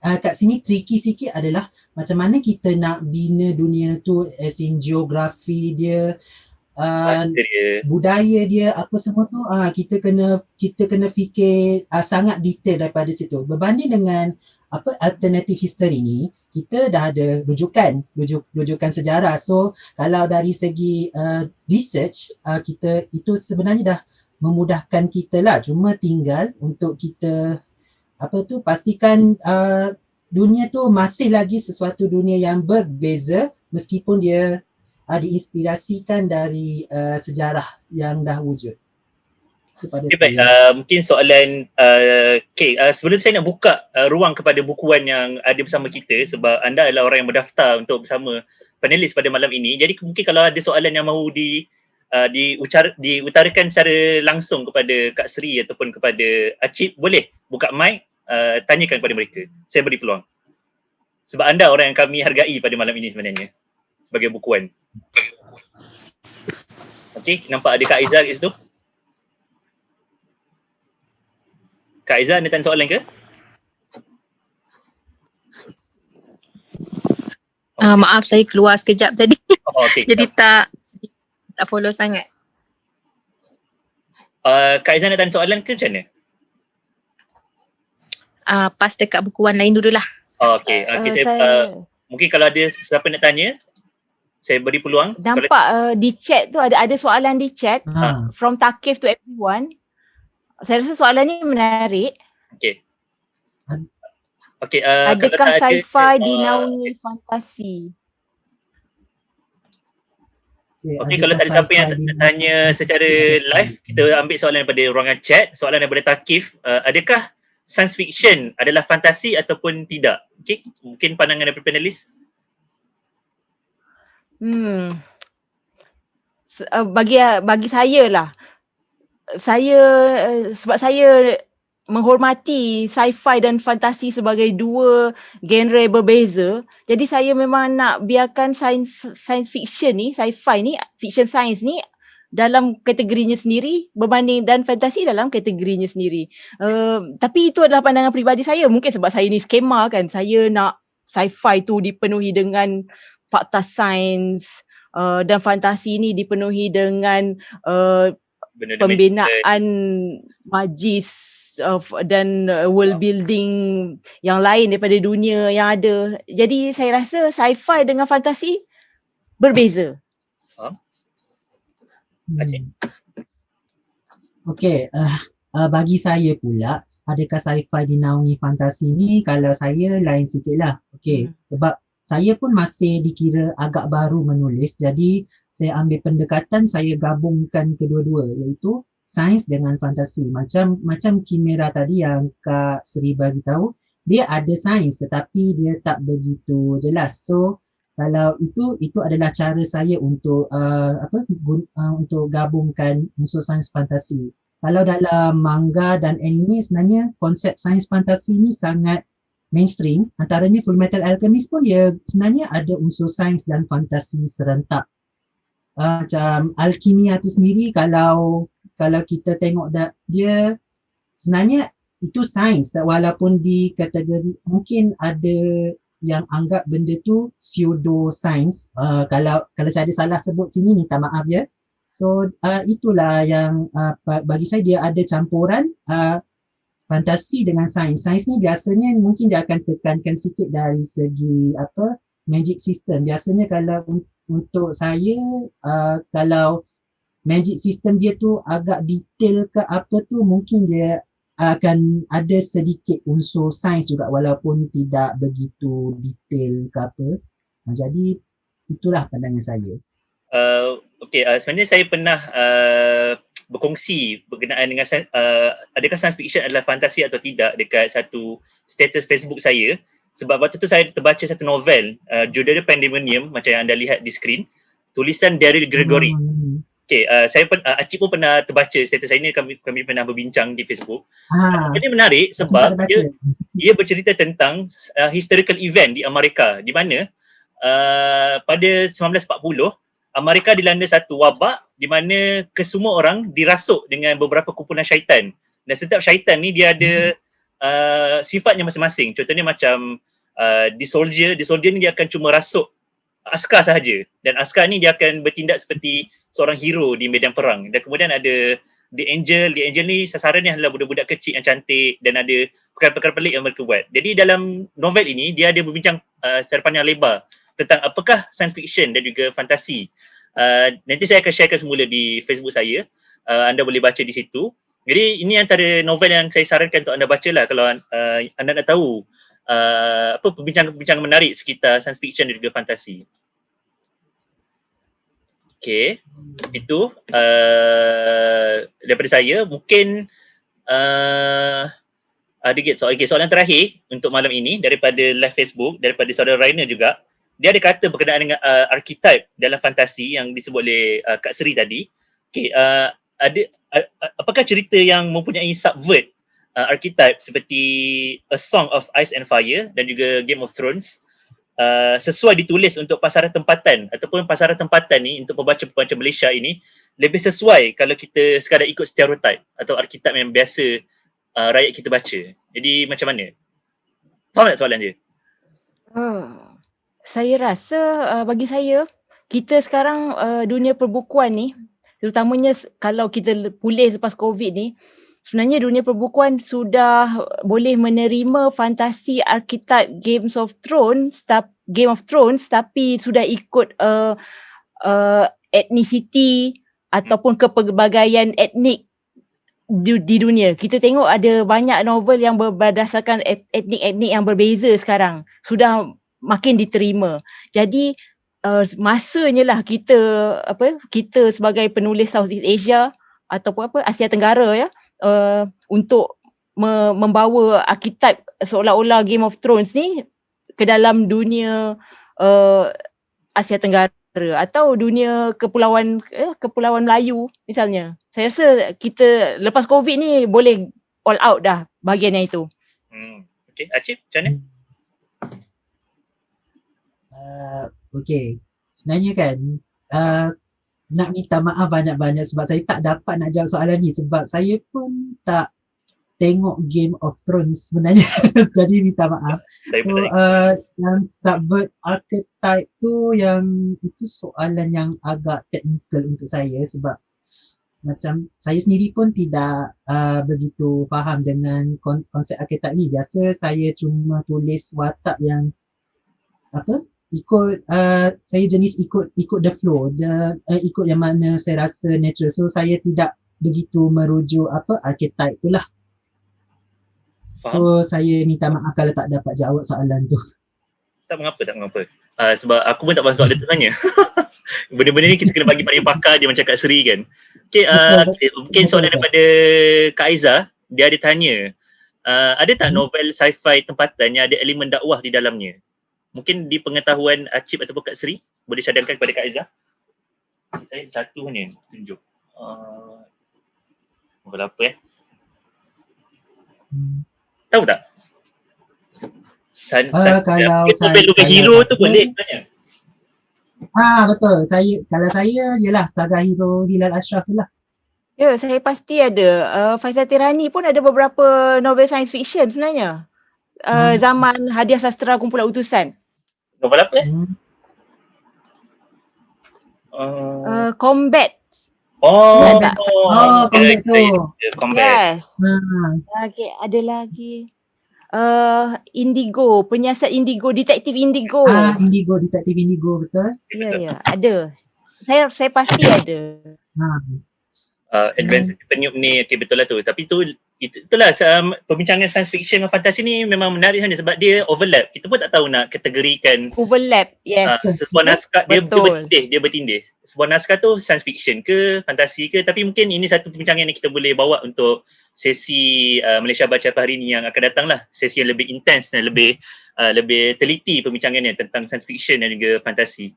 kat sini tricky sikit adalah macam mana kita nak bina dunia tu, as in geografi dia, budaya dia, apa semua tu, kita kena fikir sangat detail daripada situ. Berbanding dengan alternative history ni, kita dah ada rujukan sejarah. So kalau dari segi research, kita itu sebenarnya dah memudahkan kita lah. Cuma tinggal untuk kita pastikan dunia tu masih lagi sesuatu dunia yang berbeza, meskipun dia diinspirasikan dari sejarah yang dah wujud.
Okay, baik. Mungkin soalan sebelum saya nak buka ruang kepada bukuan yang ada bersama kita, sebab anda adalah orang yang berdaftar untuk bersama panelis pada malam ini. Jadi mungkin kalau ada soalan yang mahu diutarakan secara langsung kepada Kak Sri ataupun kepada Acip, boleh buka mic, tanyakan kepada mereka. Saya beri peluang. Sebab anda orang yang kami hargai pada malam ini sebenarnya sebagai bukuan. Okey, nampak ada Kak Aizal kat situ. Kak Aizal, ada tanya soalan ke?
Maaf, saya keluar sekejap tadi.
Okay.
Jadi tak follow sangat.
Kak Aizal nak tanya soalan ke macam mana?
Pas dekat bukuan lain dululah.
Okey, saya
Saya
mungkin kalau ada siapa nak tanya, saya beri peluang.
nampak di chat tu ada soalan di chat from Takif to everyone. Saya rasa soalan ni menarik.
Okey. Okey, kalau
Adakah
tak ada
sci-fi dinaungi fantasi?
Okey, kalau tak ada siapa yang nak tanya secara live, kita ambil soalan daripada ruangan chat. Soalan daripada Takif, adakah science fiction adalah fantasi ataupun tidak? Okey, mungkin pandangan daripada panelis.
Bagi saya lah, sebab saya menghormati sci-fi dan fantasi sebagai dua genre berbeza. Jadi saya memang nak biarkan science fiction ni, sci-fi ni, fiction science ni dalam kategorinya sendiri berbanding dan fantasi dalam kategorinya sendiri. Tapi itu adalah pandangan peribadi saya. Mungkin sebab saya ni skema kan. Saya nak sci-fi tu dipenuhi dengan fakta sains dan fantasi ni dipenuhi dengan pembinaan magis dan world building yang lain daripada dunia yang ada. Jadi saya rasa sci-fi dengan fantasi berbeza.
Okey, bagi saya pula, adakah sci-fi dinaungi fantasi ni, kalau saya lain sikit lah. Okey, sebab saya pun masih dikira agak baru menulis, jadi saya ambil pendekatan, saya gabungkan kedua-dua, iaitu sains dengan fantasi. Macam Kimera tadi yang Kak Sri bagi tahu, dia ada sains tetapi dia tak begitu jelas. So kalau itu adalah cara saya untuk untuk gabungkan unsur sains fantasi. Kalau dalam manga dan anime sebenarnya konsep sains fantasi ni sangat mainstream. Antaranya Fullmetal Alchemist pun dia sebenarnya ada unsur sains dan fantasi serentak. Macam alkimia tu sendiri, kalau kita tengok dia sebenarnya itu sains, walaupun di kategori mungkin ada yang anggap benda tu pseudo sains. Kalau saya ada salah sebut sini, minta maaf ya. So itulah yang bagi saya dia ada campuran fantasi dengan sains. Sains ni biasanya mungkin dia akan tekankan sikit dari segi magic system. Biasanya kalau untuk saya kalau magic system dia tu agak detail ke apa tu, mungkin dia akan ada sedikit unsur sains juga walaupun tidak begitu detail ke apa. Jadi itulah pandangan saya.
Sebenarnya saya pernah berkongsi berkenaan dengan adakah science fiction adalah fantasi atau tidak dekat satu status Facebook saya. Sebab waktu tu saya terbaca satu novel, judulnya Pandemonium, macam yang anda lihat di skrin, tulisan Daryl Gregory. Saya Acik pun pernah terbaca status saya ni, kami pernah berbincang di Facebook. Ini menarik sebab dia bercerita tentang historical event di Amerika, di mana pada 1940 Amerika dilanda satu wabak di mana kesemua orang dirasuk dengan beberapa kumpulan syaitan, dan setiap syaitan ni dia ada sifatnya masing-masing. Contohnya macam The Soldier ni dia akan cuma rasuk askar sahaja, dan askar ni dia akan bertindak seperti seorang hero di medan perang. Dan kemudian ada The Angel ni sasarannya adalah budak-budak kecil yang cantik dan ada perkara-perkara pelik yang mereka buat. Jadi dalam novel ini dia ada berbincang secara panjang lebar tentang apakah science fiction dan juga fantasi. Nanti saya akan sharekan semula di Facebook saya. Anda boleh baca di situ. Jadi ini antara novel yang saya sarankan untuk anda baca lah kalau anda nak tahu perbincangan menarik sekitar science fiction dan juga fantasi. Okey, itu daripada saya. Mungkin ada soalan terakhir untuk malam ini daripada live Facebook, daripada saudara Rainer juga. Dia ada kata berkenaan dengan archetype dalam fantasi yang disebut oleh Kak Sri tadi. Okey, apakah cerita yang mempunyai subvert archetype seperti A Song of Ice and Fire dan juga Game of Thrones sesuai ditulis untuk pasaran tempatan, ataupun pasaran tempatan ni untuk pembaca-pembaca Malaysia ini lebih sesuai kalau kita sekadar ikut stereotype atau archetype yang biasa rakyat kita baca. Jadi macam mana? Faham tak soalan dia?
Saya rasa bagi saya, kita sekarang dunia perbukuan ni, terutamanya kalau kita pulih lepas COVID ni, sebenarnya dunia perbukuan sudah boleh menerima fantasi arketip Game of Thrones tapi sudah ikut etnisiti ataupun kepelbagaian etnik di dunia. Kita tengok ada banyak novel yang berdasarkan etnik-etnik yang berbeza sekarang. Sudah makin diterima. Jadi masanya lah kita sebagai penulis Southeast Asia ataupun Asia Tenggara ya untuk membawa arketip seolah-olah Game of Thrones ni ke dalam dunia Asia Tenggara atau dunia kepulauan Melayu misalnya. Saya rasa kita lepas COVID ni boleh all out dah bahagian yang itu.
Okay, Acip macam mana?
Okay, sebenarnya kan nak minta maaf banyak-banyak sebab saya tak dapat nak jawab soalan ni sebab saya pun tak tengok Game of Thrones sebenarnya. Jadi minta maaf. Yang subvert archetype tu, yang itu soalan yang agak teknikal untuk saya sebab macam saya sendiri pun tidak begitu faham dengan konsep archetype ni. Biasa saya cuma tulis watak yang ikut saya jenis ikut the flow, ikut yang mana saya rasa natural. So saya tidak begitu merujuk archetype tu lah. So saya minta maaf kalau tak dapat jawab soalan tu.
Tak mengapa. Sebab aku pun tak faham soalan tu sebenarnya. Benda-benda ni kita kena bagi pada yang pakar dia macam Kak Seri kan. Okay, mungkin soalan daripada Kak Aiza. Dia ada tanya, ada tak novel sci-fi tempatan yang ada elemen dakwah di dalamnya? Mungkin di pengetahuan Acip ataupun Kak Seri, boleh cadangkan kepada Kak Aiza. Saya satu ni tunjuk. Novel apa tahu tak?
Kalau
novel hero tu boleh sebenarnya.
Betul. Kalau saya ialah Saga Hero Hilal Ashraf tu lah.
Ya, saya pasti ada. Faizal Tirani pun ada beberapa novel science fiction sebenarnya. Zaman Hadiah Sastera Kumpulan Utusan.
Novel apa
Combat.
Combat tu.
Combat.
Yes. Okay, ada lagi. Indigo, penyiasat Indigo, detektif Indigo.
Detektif Indigo, betul?
Ya, ada. Saya pasti ada.
Advanced Penyup ni, okay, betul lah tu. Tapi itulah perbincangan science fiction dan fantasi ni memang menarik sebenarnya sebab dia overlap. Kita pun tak tahu nak kategorikan.
Overlap, yes.
Sebuah naskah dia bertindih. Sebuah naskah tu science fiction ke, fantasi ke, tapi mungkin ini satu perbincangan yang kita boleh bawa untuk sesi Malaysia Baca Apa hari ni yang akan datang lah. Sesi yang lebih intens dan lebih teliti perbincangannya tentang science fiction dan juga fantasi.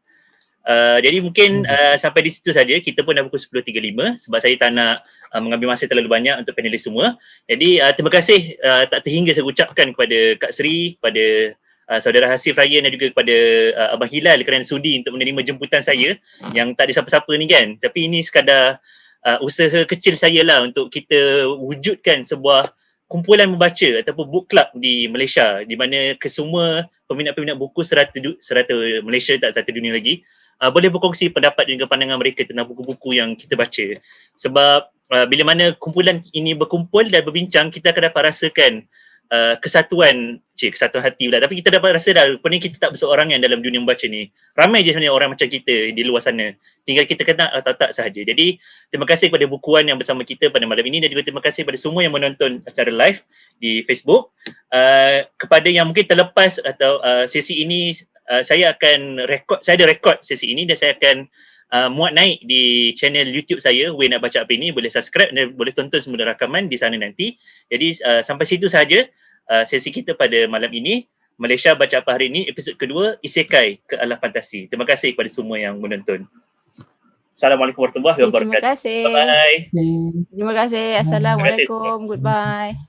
Jadi mungkin sampai di situ saja. Kita pun dah pukul 10.35 sebab saya tak nak mengambil masa terlalu banyak untuk panelis semua. Jadi terima kasih tak terhingga saya ucapkan kepada Kak Seri, kepada saudara Hasif Ryan dan juga kepada Abang Hilal kerana sudi untuk menerima jemputan saya yang tak ada siapa-siapa ni kan. Tapi ini sekadar usaha kecil saya lah untuk kita wujudkan sebuah kumpulan membaca ataupun book club di Malaysia di mana kesemua peminat-peminat buku serata Malaysia tak serata dunia lagi boleh berkongsi pendapat dan juga pandangan mereka tentang buku-buku yang kita baca. Sebab bila mana kumpulan ini berkumpul dan berbincang, kita akan dapat rasakan kesatuan hati pula. Tapi kita dapat rasa dah rupanya kita tak berseorangan dalam dunia membaca ni. Ramai je sebenarnya orang macam kita di luar sana. Tinggal kita kenal atau tak sahaja. Jadi terima kasih kepada bukuan yang bersama kita pada malam ini dan juga terima kasih kepada semua yang menonton secara live di Facebook. Kepada yang mungkin terlepas atau sesi ini saya ada rekod sesi ini dan saya akan muat naik di channel YouTube saya, Way Nak Baca Apa Ini. Boleh subscribe dan boleh tonton semula rakaman di sana nanti. Jadi sampai situ sahaja sesi kita pada malam ini. Malaysia Baca Apa Hari Ini, episod kedua, Isekai ke Alam Fantasi. Terima kasih kepada semua yang menonton. Assalamualaikum warahmatullahi wabarakatuh.
Terima kasih.
Bye-bye.
Terima kasih. Assalamualaikum. Goodbye.